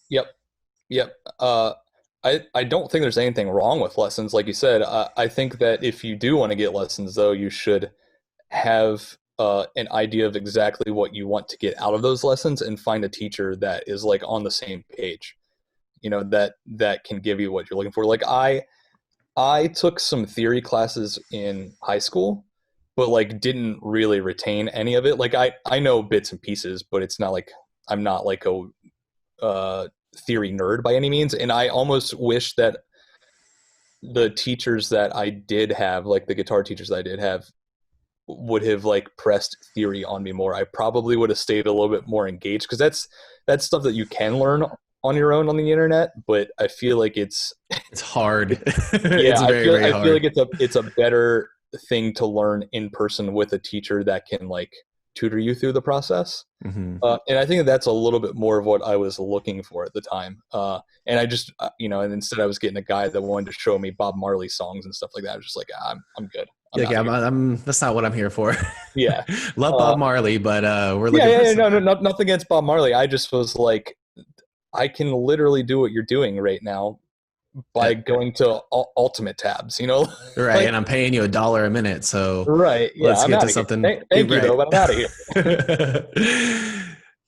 [SPEAKER 2] Yep. I don't think there's anything wrong with lessons, like you said. I think that if you do want to get lessons, though, you should have an idea of exactly what you want to get out of those lessons and find a teacher that is like on the same page. That can give you what you're looking for. Like I took some theory classes in high school, but like didn't really retain any of it. Like I know bits and pieces, but it's not like I'm not like a theory nerd by any means. And I almost wish that the teachers that I did have, like the guitar teachers that I did have, would have like pressed theory on me more. I probably would have stayed a little bit more engaged, because that's stuff that you can learn on your own on the internet, but I feel like it's
[SPEAKER 3] hard.
[SPEAKER 2] yeah,
[SPEAKER 3] It's very, very hard.
[SPEAKER 2] I feel like it's a better thing to learn in person with a teacher that can like tutor you through the process.
[SPEAKER 3] Mm-hmm.
[SPEAKER 2] And I think that's a little bit more of what I was looking for at the time. And I just, and instead I was getting a guy that wanted to show me Bob Marley songs and stuff like that. I was just like, I'm good.
[SPEAKER 3] I'm that's not what I'm here for.
[SPEAKER 2] Yeah.
[SPEAKER 3] Love Bob Marley, but we're looking for
[SPEAKER 2] nothing against Bob Marley. I just was like, I can literally do what you're doing right now by going to ultimate tabs,
[SPEAKER 3] right?
[SPEAKER 2] Like,
[SPEAKER 3] and I'm paying you $1 a minute, so
[SPEAKER 2] right. Yeah,
[SPEAKER 3] let's get to something.
[SPEAKER 2] Thank you, though, but I'm out of here.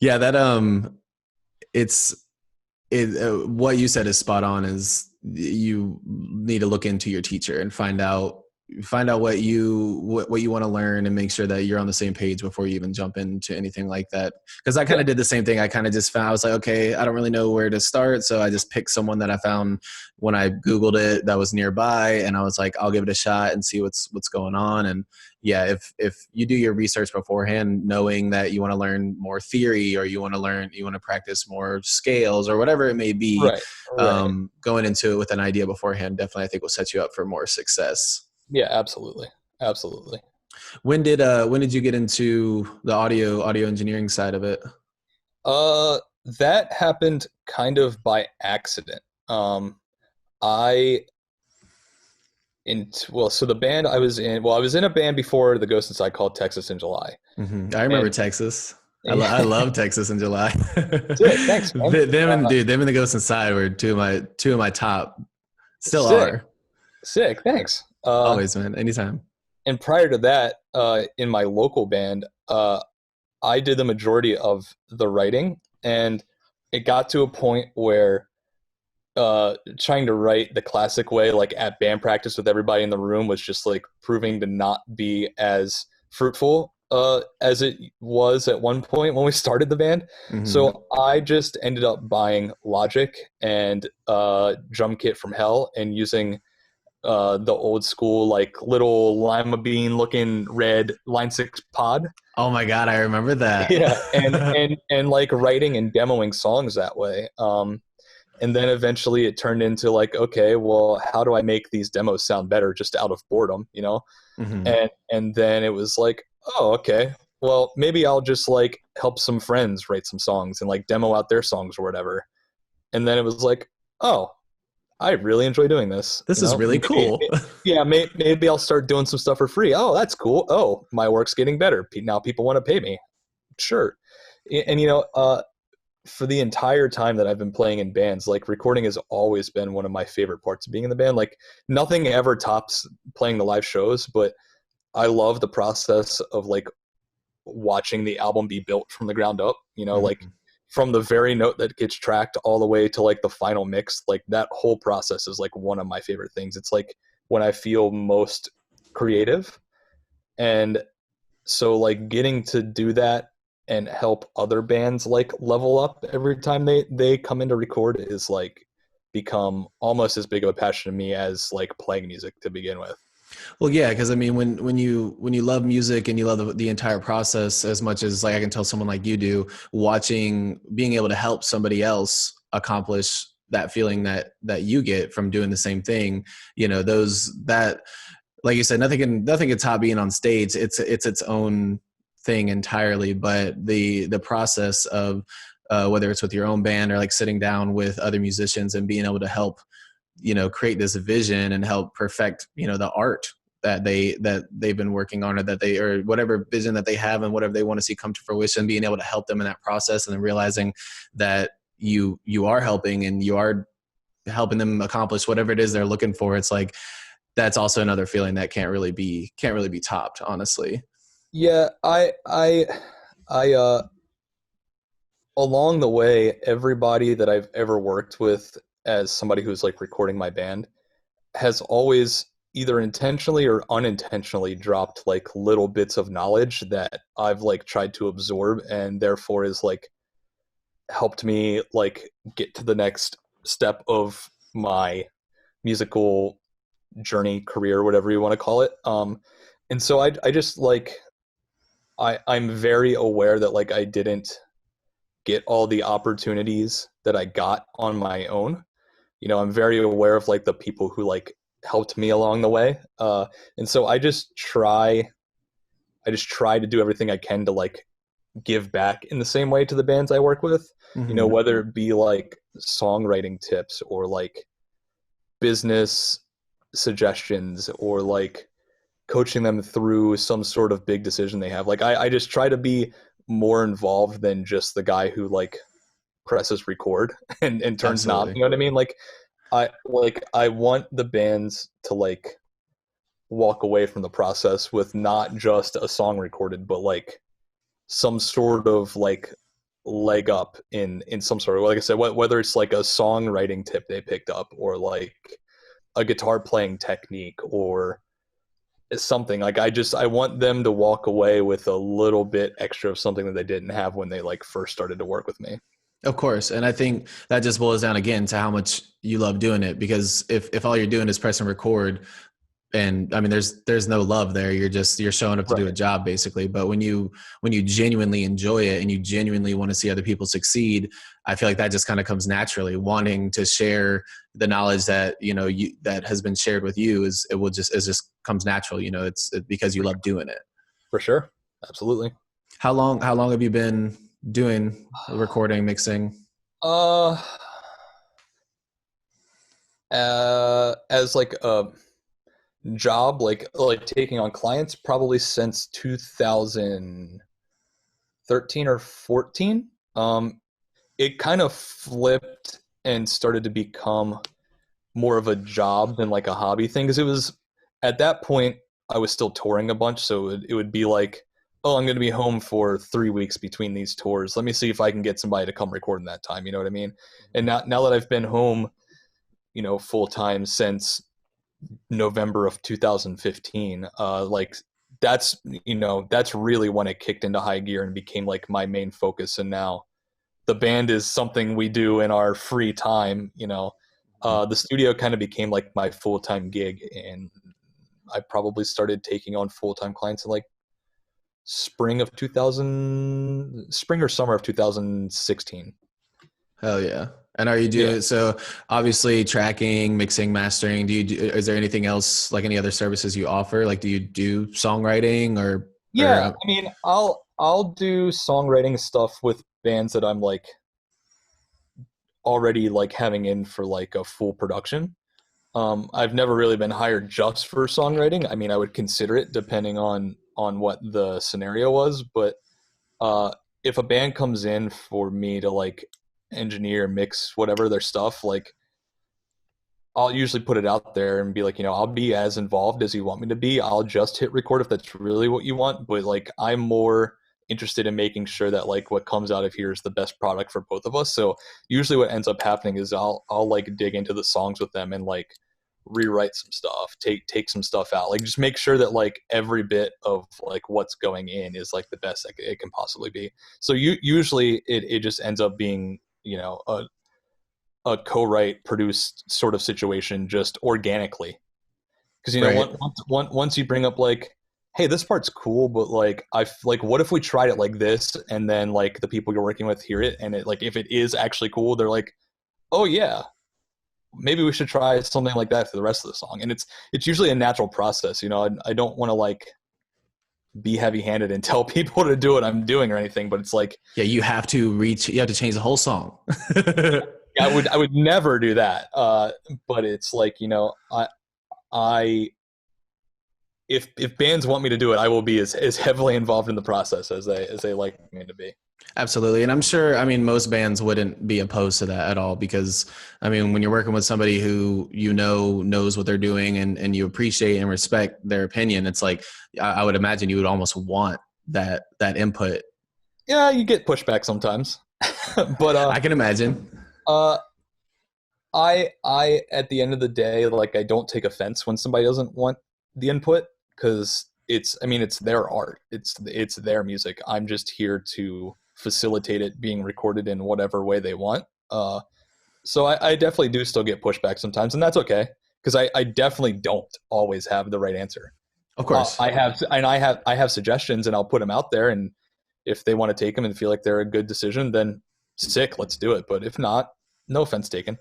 [SPEAKER 3] Yeah, that what you said is spot on. Is you need to look into your teacher and find out what you want to learn, and make sure that you're on the same page before you even jump into anything like that. Because I kind of did the same thing. I kind of just found, I was like, okay, I don't really know where to start, so I just picked someone that I found when I Googled it that was nearby, and I was like, I'll give it a shot and see what's going on. And yeah, if you do your research beforehand, knowing that you want to learn more theory, or you want to practice more scales, or whatever it may be, right. Going into it with an idea beforehand, definitely I think will set you up for more success.
[SPEAKER 2] Yeah, absolutely.
[SPEAKER 3] When did you get into the audio engineering side of it?
[SPEAKER 2] That happened kind of by accident. So the band I was in, I was in a band before the Ghost Inside called Texas in July.
[SPEAKER 3] Mm-hmm. I remember Texas. I love Texas in July.
[SPEAKER 2] Thanks, man.
[SPEAKER 3] Them and the Ghost Inside were two of my top. Still are.
[SPEAKER 2] Sick. Thanks.
[SPEAKER 3] Always, man. Anytime.
[SPEAKER 2] And prior to that, in my local band, I did the majority of the writing, and it got to a point where trying to write the classic way, like at band practice with everybody in the room, was just like proving to not be as fruitful as it was at one point when we started the band. Mm-hmm. So I just ended up buying Logic and drum kit from hell, and using the old school, like little lima bean looking red Line 6 pod.
[SPEAKER 3] Oh my God, I remember that.
[SPEAKER 2] Yeah, and like writing and demoing songs that way. And then eventually it turned into like, okay, well, how do I make these demos sound better just out of boredom, Mm-hmm. And then it was like, oh, okay, well, maybe I'll just like help some friends write some songs and like demo out their songs or whatever. And then it was like, oh, I really enjoy doing this.
[SPEAKER 3] This is really cool.
[SPEAKER 2] Maybe I'll start doing some stuff for free. Oh, that's cool. Oh, my work's getting better. Now people want to pay me. Sure. And, for the entire time that I've been playing in bands, like recording has always been one of my favorite parts of being in the band. Like nothing ever tops playing the live shows, but I love the process of like watching the album be built from the ground up, mm-hmm. like from the very note that gets tracked all the way to like the final mix. Like that whole process is like one of my favorite things. It's like when I feel most creative. And so like getting to do that and help other bands like level up every time they come in to record is like become almost as big of a passion to me as like playing music to begin with.
[SPEAKER 3] Well, yeah, because I mean, when you love music and you love the entire process as much as like I can tell someone like you do, being able to help somebody else accomplish that feeling that you get from doing the same thing, that, like you said, nothing can top being on stage. It's its own thing entirely, but the process of whether it's with your own band or like sitting down with other musicians and being able to help create this vision and help perfect the art that they've been working on, or whatever vision that they have and whatever they want to see come to fruition, being able to help them in that process, and then realizing that you are helping and you are helping them accomplish whatever it is they're looking for. It's like, that's also another feeling that can't really be topped, honestly.
[SPEAKER 2] Yeah, I along the way, everybody that I've ever worked with as somebody who's like recording my band has always either intentionally or unintentionally dropped like little bits of knowledge that I've like tried to absorb, and therefore is like helped me like get to the next step of my musical journey, career, whatever you want to call it. And so I just like I'm very aware that like I didn't get all the opportunities that I got on my own. You know, I'm very aware of like the people who like helped me along the way. And so I just try to do everything I can to like give back in the same way to the bands I work with, you know, whether it be like songwriting tips or like business suggestions or like coaching them through some sort of big decision they have. Like I just try to be more involved than just the guy who like presses record and turns knobs. You know what I mean? Like I want the bands to like walk away from the process with not just a song recorded, but like some sort of like leg up in some sort of, like I said, whether it's like a songwriting tip they picked up or like a guitar playing technique or something. Like I want them to walk away with a little bit extra of something that they didn't have when they like first started to work with me.
[SPEAKER 3] Of course. And I think that just boils down again to how much you love doing it, because if all you're doing is press and record, and I mean, there's no love there. You're showing up to do a job basically. But when you genuinely enjoy it and you genuinely want to see other people succeed, I feel like that just kind of comes naturally. Wanting to share the knowledge that, you know, that has been shared with you it just comes natural. You know, it's because you love doing it.
[SPEAKER 2] For sure. Absolutely.
[SPEAKER 3] How long have you been doing recording, mixing?
[SPEAKER 2] As like a job, like taking on clients, probably since 2013 or 14. It kind of flipped and started to become more of a job than like a hobby thing, because it was at that point I was still touring a bunch, so it would be like, oh, I'm going to be home for 3 weeks between these tours. Let me see if I can get somebody to come record in that time. You know what I mean? And now that I've been home, you know, full time since November of 2015, like that's really when it kicked into high gear and became like my main focus. And now the band is something we do in our free time. You know, the studio kind of became like my full-time gig, and I probably started taking on full-time clients in like spring or summer of 2016.
[SPEAKER 3] Hell yeah. And are you doing so? Obviously, tracking, mixing, mastering. Is there anything else, like any other services you offer? Like, do you do songwriting or?
[SPEAKER 2] Yeah, I mean, I'll do songwriting stuff with bands that I'm like already like having in for like a full production. I've never really been hired just for songwriting. I mean, I would consider it depending on what the scenario was, but if a band comes in for me to like engineer, mix, whatever their stuff, like I'll usually put it out there and be like, you know, I'll be as involved as you want me to be. I'll just hit record if that's really what you want, but like I'm more interested in making sure that like what comes out of here is the best product for both of us. So usually what ends up happening is I'll like dig into the songs with them and like rewrite some stuff, take some stuff out, like just make sure that like every bit of like what's going in is like the best it can possibly be. So usually it just ends up being, you know, a co-write produced sort of situation just organically, because you know once you bring up like, hey, this part's cool, but like what if we tried it like this, and then like the people you're working with hear it, and it like if it is actually cool, they're like, oh yeah, maybe we should try something like that for the rest of the song. And it's usually a natural process. You know, I don't want to like be heavy-handed and tell people to do what I'm doing or anything, but it's like,
[SPEAKER 3] yeah, you have to change the whole song.
[SPEAKER 2] I would never do that. But it's like, you know, if bands want me to do it, I will be as heavily involved in the process as they like me to be.
[SPEAKER 3] Absolutely. And I'm sure, I mean, most bands wouldn't be opposed to that at all because, I mean, when you're working with somebody who you know knows what they're doing and you appreciate and respect their opinion, it's like, I would imagine you would almost want that input.
[SPEAKER 2] Yeah, you get pushback sometimes. But
[SPEAKER 3] I can imagine.
[SPEAKER 2] uh I at the end of the day, like, I don't take offense when somebody doesn't want the input, because it's their art. It's their music. I'm just here to facilitate it being recorded in whatever way they want. So I definitely do still get pushback sometimes, and that's okay, because I definitely don't always have the right answer.
[SPEAKER 3] Of course.
[SPEAKER 2] I have suggestions, and I'll put them out there, and if they want to take them and feel like they're a good decision, then sick, let's do it. But if not, no offense taken.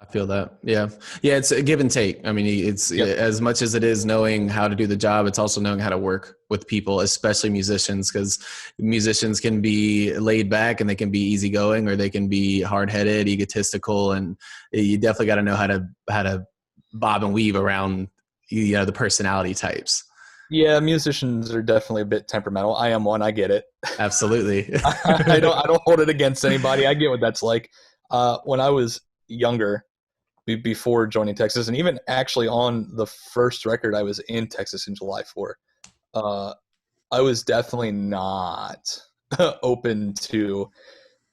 [SPEAKER 3] I feel that. Yeah. Yeah. It's a give and take. I mean, it's as much as it is knowing how to do the job, it's also knowing how to work with people, especially musicians, because musicians can be laid back and they can be easygoing, or they can be hard headed, egotistical. And you definitely got to know how to bob and weave around, the personality types.
[SPEAKER 2] Yeah, musicians are definitely a bit temperamental. I am one. I get it.
[SPEAKER 3] Absolutely.
[SPEAKER 2] I don't hold it against anybody. I get what that's like. When I was younger, before joining Texas, and even actually on the first record I was in Texas in July for, I was definitely not open to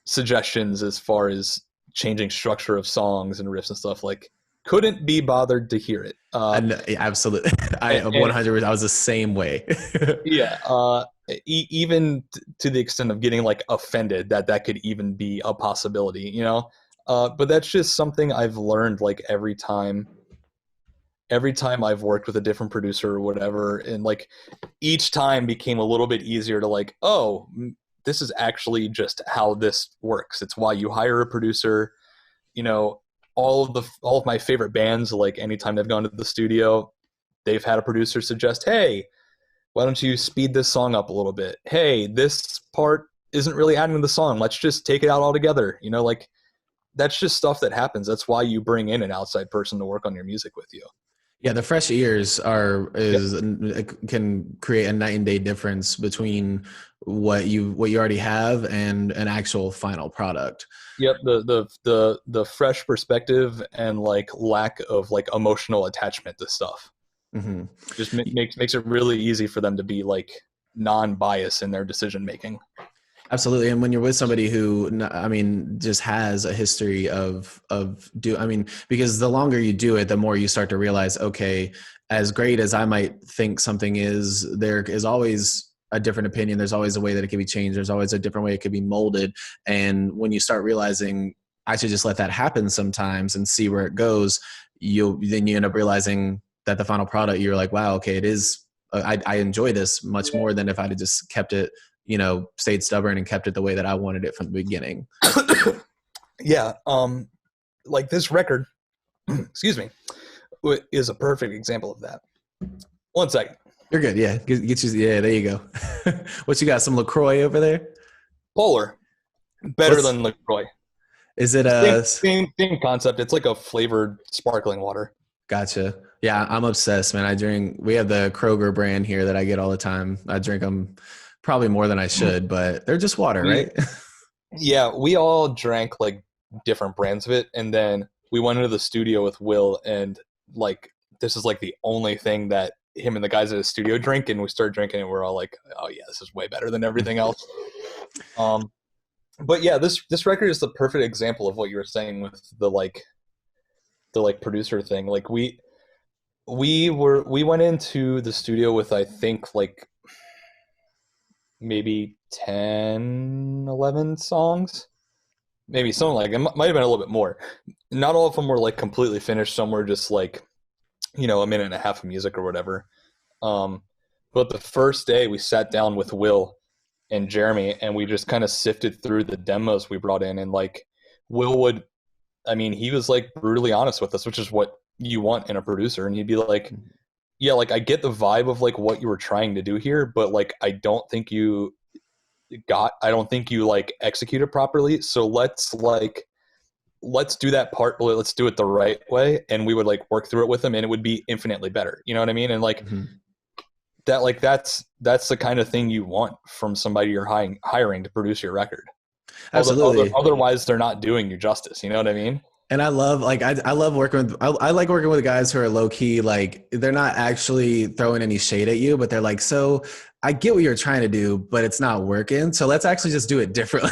[SPEAKER 2] suggestions as far as changing structure of songs and riffs and stuff. Like, couldn't be bothered to hear it.
[SPEAKER 3] Absolutely. I 100%. I was the same way.
[SPEAKER 2] Yeah. Even to the extent of getting like offended that could even be a possibility, but that's just something I've learned, like, every time I've worked with a different producer or whatever, and like each time became a little bit easier to, like, oh, this is actually just how this works. It's why you hire a producer. All of my favorite bands, like, anytime they've gone to the studio, they've had a producer suggest, hey, why don't you speed this song up a little bit? Hey, this part isn't really adding to the song. Let's just take it out altogether. Like, that's just stuff that happens. That's why you bring in an outside person to work on your music with you.
[SPEAKER 3] Yeah, the fresh ears can create a night and day difference between what you already have and an actual final product.
[SPEAKER 2] Yep, the fresh perspective and, like, lack of, like, emotional attachment to stuff.
[SPEAKER 3] Mm-hmm.
[SPEAKER 2] Just makes it really easy for them to be, like, non-biased in their decision making.
[SPEAKER 3] Absolutely. And when you're with somebody who, just has a history because the longer you do it, the more you start to realize, okay, as great as I might think something is, there is always a different opinion. There's always a way that it can be changed. There's always a different way it could be molded. And when you start realizing I should just let that happen sometimes and see where it goes, then you end up realizing that the final product, you're like, wow, okay, it is, I enjoy this much more than if I'd have just kept it, stayed stubborn and kept it the way that I wanted it from the beginning.
[SPEAKER 2] Yeah. Like, this record, excuse me, is a perfect example of that. 1 second.
[SPEAKER 3] You're good. Yeah. Get you. Yeah. There you go. What you got? Some LaCroix over there?
[SPEAKER 2] Polar. Better than LaCroix.
[SPEAKER 3] Is it
[SPEAKER 2] same concept? It's like a flavored sparkling water.
[SPEAKER 3] Gotcha. Yeah. I'm obsessed, man. We have the Kroger brand here that I get all the time. I drink them probably more than I should, but they're just water, right?
[SPEAKER 2] Yeah. We all drank, like, different brands of it. And then we went into the studio with Will, and, like, this is, like, the only thing that him and the guys at the studio drink. And we started drinking it. We're all like, oh yeah, this is way better than everything else. But yeah, this record is the perfect example of what you were saying with the producer thing. Like, we went into the studio with, I think, like, maybe 10, 11 songs, maybe something like it. Might have been a little bit more. Not all of them were, like, completely finished. Some were just, like, a minute and a half of music or whatever. But the first day we sat down with Will and Jeremy, and we just kind of sifted through the demos we brought in. And, like, Will he was, like, brutally honest with us, which is what you want in a producer. And he'd be like, yeah, like, I get the vibe of, like, what you were trying to do here, but, like, I don't think you like executed properly. So let's do that part, but let's do it the right way. And we would, like, work through it with him, and it would be infinitely better. You know what I mean? And, like, that's the kind of thing you want from somebody you're hiring to produce your record.
[SPEAKER 3] Absolutely.
[SPEAKER 2] Otherwise, they're not doing you justice. You know what I mean?
[SPEAKER 3] And I love, like, I love working with, I like working with guys who are low key, like, they're not actually throwing any shade at you, but they're like, so I get what you're trying to do, but it's not working. So let's actually just do it differently.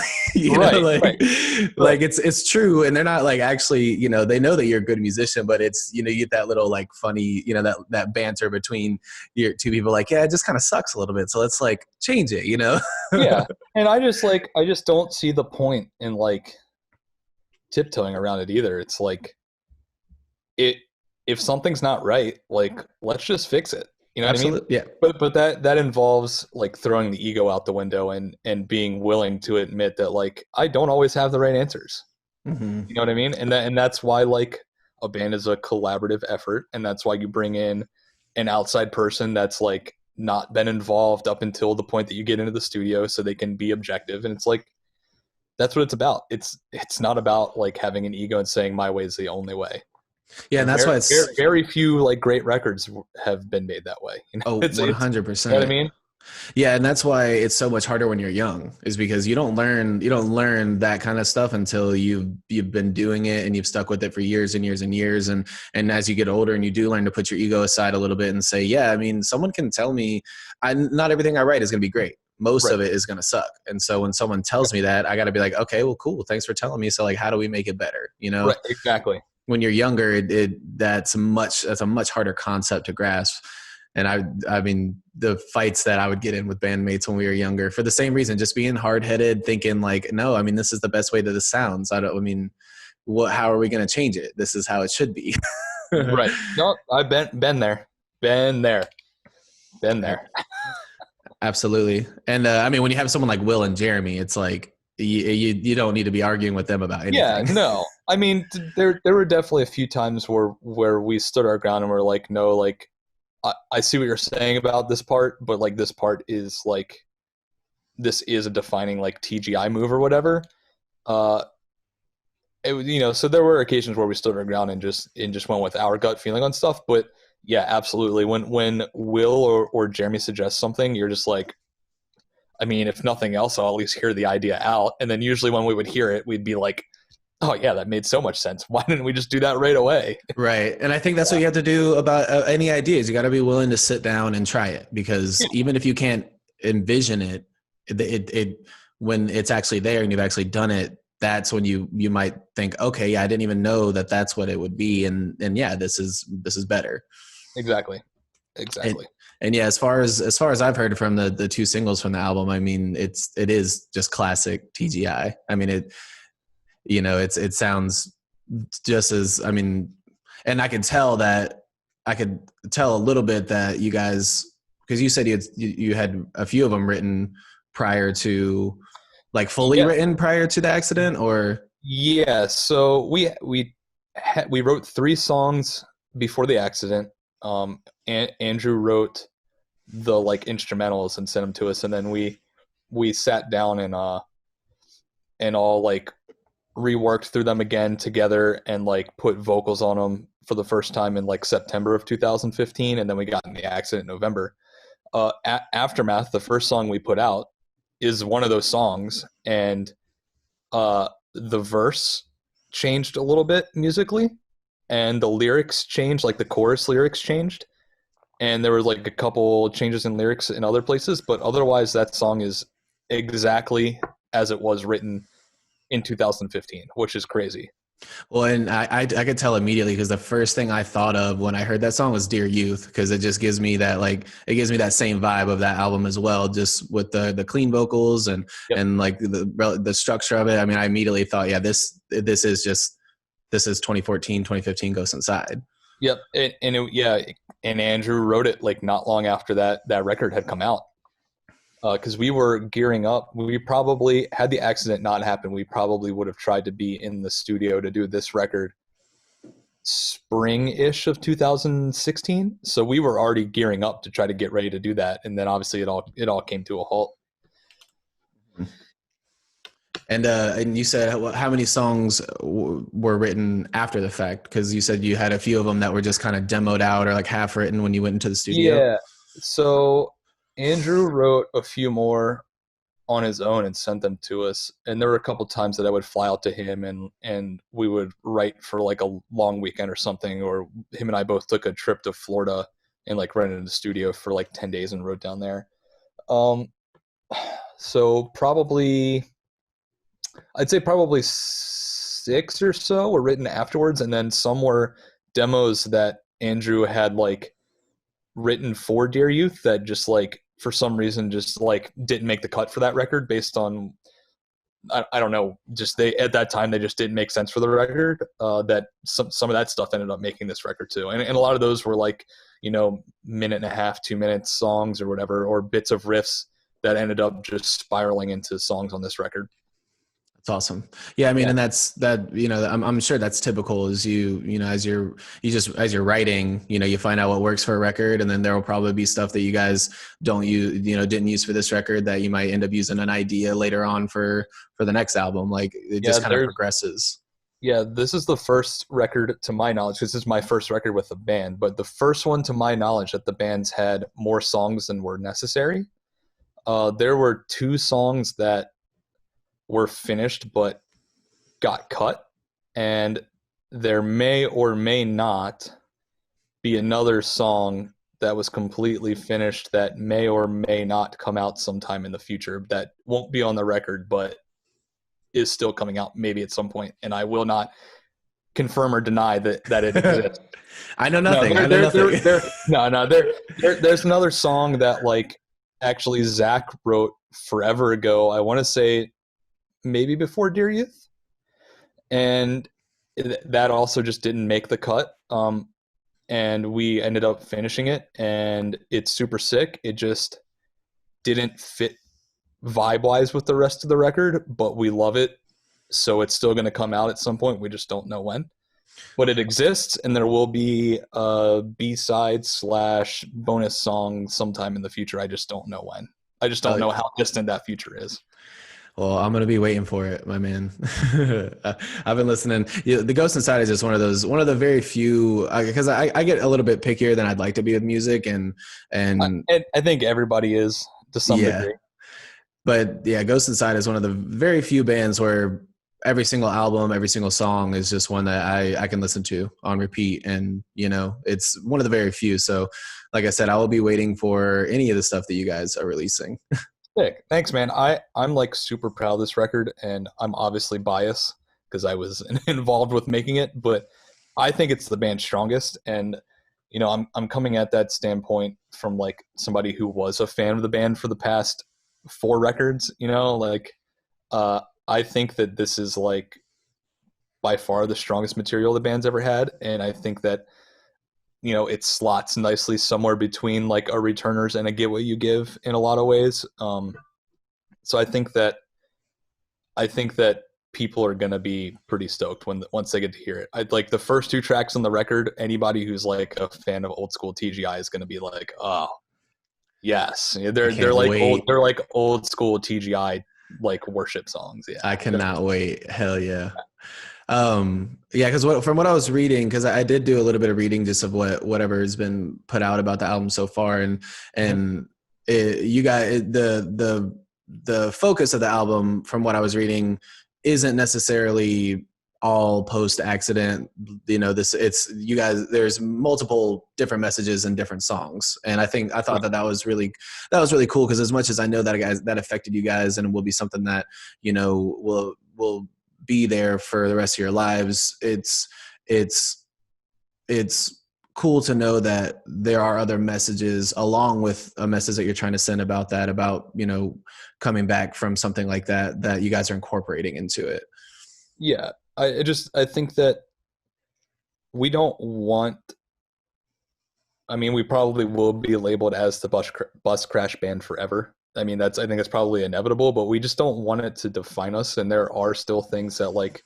[SPEAKER 3] Like it's true. And they're not like actually, they know that you're a good musician, but it's, you get that little like funny, that banter between your two people, like, yeah, it just kind of sucks a little bit. So let's like change it,
[SPEAKER 2] Yeah. And I just don't see the point in like tiptoeing around it either. It's like if something's not right, like let's just fix it. You know
[SPEAKER 3] Absolutely.
[SPEAKER 2] what I mean?
[SPEAKER 3] Yeah.
[SPEAKER 2] But that involves like throwing the ego out the window and being willing to admit that like I don't always have the right answers.
[SPEAKER 3] Mm-hmm.
[SPEAKER 2] You know what I mean? And that's why like a band is a collaborative effort, and that's why you bring in an outside person that's like not been involved up until the point that you get into the studio, so they can be objective. And it's like that's what it's about. It's not about like having an ego and saying my way is the only way.
[SPEAKER 3] Yeah, and that's why it's
[SPEAKER 2] very few like great records have been made that way.
[SPEAKER 3] Oh, 100%.
[SPEAKER 2] You know what I mean?
[SPEAKER 3] Yeah, and that's why it's so much harder when you're young, is because you don't learn that kind of stuff until you've been doing it and you've stuck with it for years and years and years. And as you get older and you do learn to put your ego aside a little bit and say, yeah, I mean, someone can tell me not everything I write is going to be great. Most of it is going to suck. And so when someone tells me that, I got to be like, okay, well, cool. Thanks for telling me. So like, how do we make it better?
[SPEAKER 2] Right, exactly.
[SPEAKER 3] When you're younger, that's a much harder concept to grasp. And I mean, the fights that I would get in with bandmates when we were younger, for the same reason, just being hard-headed, thinking like, no, I mean, this is the best way that this sounds. How are we going to change it? This is how it should be.
[SPEAKER 2] Right. No, I've been there.
[SPEAKER 3] Absolutely. And I mean, when you have someone like Will and Jeremy, it's like, you don't need to be arguing with them about anything.
[SPEAKER 2] Yeah, no. I mean, there were definitely a few times where we stood our ground and we're like, no, like, I see what you're saying about this part, but like this part is like, this is a defining like TGI move or whatever. So there were occasions where we stood our ground and just went with our gut feeling on stuff. But yeah, absolutely. When Will or Jeremy suggests something, you're just like, I mean, if nothing else, I'll at least hear the idea out. And then usually when we would hear it, we'd be like, oh yeah, that made so much sense. Why didn't we just do that right away? Right.
[SPEAKER 3] And I think that's what you have to do about any ideas. You got to be willing to sit down and try it, because even if you can't envision it, when it's actually there and you've actually done it, that's when you might think, okay, yeah, I didn't even know that that's what it would be. And yeah, this is better.
[SPEAKER 2] Exactly.
[SPEAKER 3] And yeah, as far as I've heard from the two singles from the album, I mean, it is just classic TGI. I mean, it sounds just as, I mean, and I could tell a little bit that you guys, because you said you had a few of them written prior to, like fully written prior to the accident, or?
[SPEAKER 2] Yeah. So we wrote 3 songs before the accident. Andrew wrote the like instrumentals and sent them to us, and then we sat down and all like reworked through them again together and like put vocals on them for the first time in like September of 2015, and then we got in the accident in November. Aftermath, the first song we put out, is one of those songs, and the verse changed a little bit musically, and the lyrics changed, like the chorus lyrics changed, and there were like a couple changes in lyrics in other places, but otherwise that song is exactly as it was written in 2015, which is crazy.
[SPEAKER 3] Well, and I could tell immediately, because the first thing I thought of when I heard that song was Dear Youth, because it just gives me that, like, it gives me that same vibe of that album as well, just with the clean vocals and like the structure of it. I mean, I immediately thought, yeah, this is 2014, 2015 Ghost Inside.
[SPEAKER 2] Yep. And Andrew wrote it like not long after that record had come out. Because we were gearing up. We probably, had the accident not happened, we probably would have tried to be in the studio to do this record spring-ish of 2016. So we were already gearing up to try to get ready to do that. And then obviously it all came to a halt.
[SPEAKER 3] And you said how many songs were written after the fact? Because you said you had a few of them that were just kind of demoed out or like half written when you went into the studio.
[SPEAKER 2] So Andrew wrote a few more on his own and sent them to us. And there were a couple times that I would fly out to him and we would write for like a long weekend or something, or him and I both took a trip to Florida and like rented a studio for like 10 days and wrote down there. Um, so probably, I'd say probably 6 or so were written afterwards. And then some were demos that Andrew had like written for Dear Youth that just like, for some reason, just like didn't make the cut for that record based on, I don't know, just they at that time they just didn't make sense for the record. That some of that stuff ended up making this record too, and a lot of those were like, you know, minute and a half, 2 minutes songs or whatever, or bits of riffs that ended up just spiraling into songs on this record.
[SPEAKER 3] That's awesome. Yeah, I mean, and that's that. You know, I'm sure that's typical. As you know, as you're writing, you know, you find out what works for a record, and then there will probably be stuff that you guys don't use, you know, didn't use for this record that you might end up using an idea later on for the next album. Like it just kind of progresses.
[SPEAKER 2] Yeah, this is the first record to my knowledge. This is my first record with the band, but the first one to my knowledge that the band's had more songs than were necessary. There were 2 songs that were finished but got cut, and there may or may not be another song that was completely finished that may or may not come out sometime in the future that won't be on the record but is still coming out maybe at some point, and I will not confirm or deny that it exists.
[SPEAKER 3] I know nothing.
[SPEAKER 2] There's another song that like actually Zach wrote forever ago. I want to say maybe before Dear Youth, and that also just didn't make the cut, and we ended up finishing it, and it's super sick. It just didn't fit vibe wise with the rest of the record, but we love it, so it's still going to come out at some point. We just don't know when, but it exists, and there will be a B-side / bonus song sometime in the future. I just don't know when. I just don't know how distant that future is.
[SPEAKER 3] Well, I'm going to be waiting for it, my man. I've been listening. The Ghost Inside is just one of the very few, because I get a little bit pickier than I'd like to be with music. And
[SPEAKER 2] I think everybody is to some degree.
[SPEAKER 3] But yeah, Ghost Inside is one of the very few bands where every single album, every single song is just one that I can listen to on repeat. And, you know, it's one of the very few. So like I said, I will be waiting for any of the stuff that you guys are releasing.
[SPEAKER 2] Sick. Thanks, man. I'm like super proud of this record, and I'm obviously biased because I was involved with making it, but I think it's the band's strongest. And, you know, I'm coming at that standpoint from like somebody who was a fan of the band for the past 4 records, you know, like, I think that this is like by far the strongest material the band's ever had. And I think that, you know, it slots nicely somewhere between like a Returners and a Get What You Give in a lot of ways. So I think that people are going to be pretty stoked once they get to hear it. I'd like the first 2 tracks on the record. Anybody who's like a fan of old school TGI is going to be like, oh yes, they're like old school TGI like worship songs. Yeah,
[SPEAKER 3] I cannot wait. Hell yeah. Because from what I was reading, because I did do a little bit of reading just of whatever has been put out about the album so far, and the focus of the album, from what I was reading, isn't necessarily all post accident. You know, it's you guys. There's multiple different messages in different songs, and I thought that was really cool, because as much as I know that affected you guys, and it will be something that, you know, will be there for the rest of your lives. It's cool to know that there are other messages along with a message that you're trying to send about, you know, coming back from something like that you guys are incorporating into it.
[SPEAKER 2] Yeah. I think that we don't want, I mean, we probably will be labeled as the bus crash band forever. I mean, I think it's probably inevitable, but we just don't want it to define us. And there are still things that like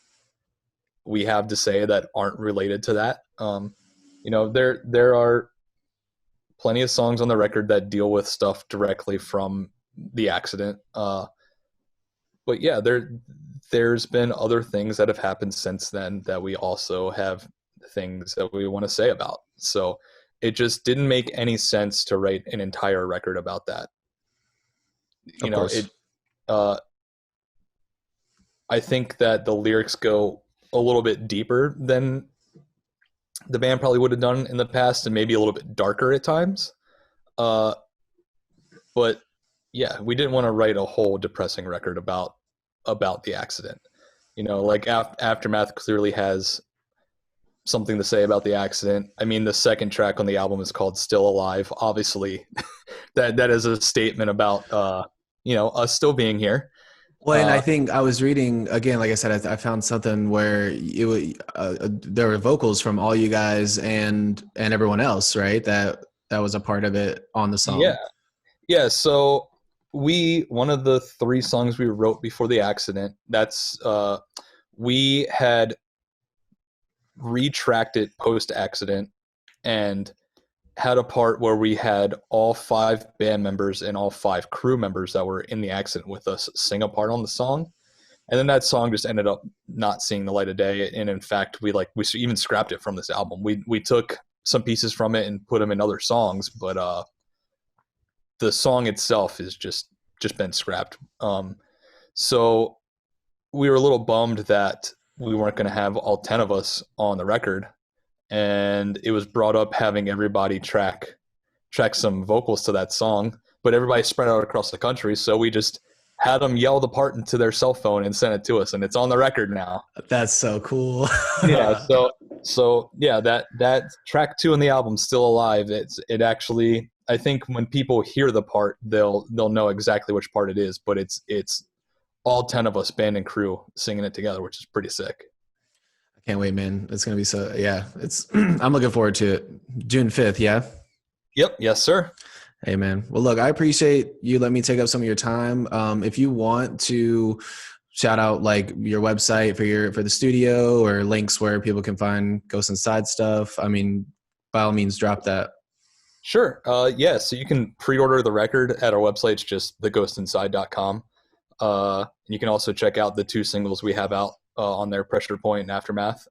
[SPEAKER 2] we have to say that aren't related to that. You know, there are plenty of songs on the record that deal with stuff directly from the accident. But yeah, there's been other things that have happened since then that we also have things that we want to say about. So it just didn't make any sense to write an entire record about that. You know, I think that the lyrics go a little bit deeper than the band probably would have done in the past, and maybe a little bit darker at times. But yeah, we didn't want to write a whole depressing record about the accident. You know, like Aftermath clearly has something to say about the accident. I mean, the second track on the album is called Still Alive. Obviously, that is a statement about, us still being here.
[SPEAKER 3] Well, and I think I was reading, again, like I said, I found something where there were vocals from all you guys and everyone else, right? That was a part of it on the song.
[SPEAKER 2] Yeah. So one of the 3 songs we wrote before the accident, that's, we had retracted post-accident and had a part where we had all 5 band members and all 5 crew members that were in the accident with us sing a part on the song. And then that song just ended up not seeing the light of day. And in fact, we even scrapped it from this album. We took some pieces from it and put them in other songs, but the song itself is just been scrapped. So we were a little bummed that we weren't going to have all 10 of us on the record. And it was brought up having everybody track some vocals to that song, but everybody spread out across the country. So we just had them yell the part into their cell phone and send it to us, and it's on the record now.
[SPEAKER 3] That's so cool.
[SPEAKER 2] Yeah. So yeah, that track 2 on the album, Still Alive, it actually, I think when people hear the part, they'll know exactly which part it is, but it's all 10 of us, band and crew, singing it together, which is pretty sick.
[SPEAKER 3] Can't wait, man. It's going to be so, yeah, I'm looking forward to it. June 5th. Yeah.
[SPEAKER 2] Yep. Yes, sir.
[SPEAKER 3] Hey, man. Well, look, I appreciate you letting me take up some of your time. If you want to shout out like your website for the studio or links where people can find Ghost Inside stuff, I mean, by all means, drop that.
[SPEAKER 2] Sure. Yeah. So you can pre-order the record at our website. It's just theghostsinside.com. You can also check out the 2 singles we have out on their Pressure Point and Aftermath.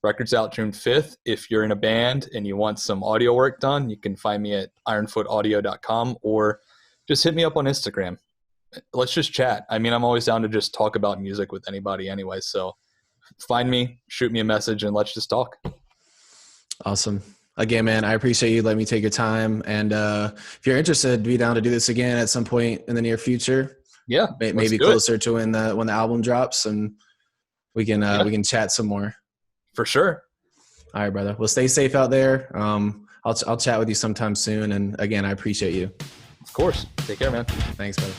[SPEAKER 2] Record's out June 5th. If you're in a band and you want some audio work done, you can find me at ironfootaudio.com or just hit me up on Instagram. Let's just chat. I mean, I'm always down to just talk about music with anybody anyway. So find me, shoot me a message, and let's just talk.
[SPEAKER 3] Awesome. Again, man, I appreciate you letting me take your time. And if you're interested, be down to do this again at some point in the near future.
[SPEAKER 2] Yeah.
[SPEAKER 3] Maybe closer to when the album drops, and we can chat some more.
[SPEAKER 2] For sure.
[SPEAKER 3] All right, brother. Well, stay safe out there. I'll chat with you sometime soon. And again, I appreciate you.
[SPEAKER 2] Of course. Take care, man.
[SPEAKER 3] Thanks, brother.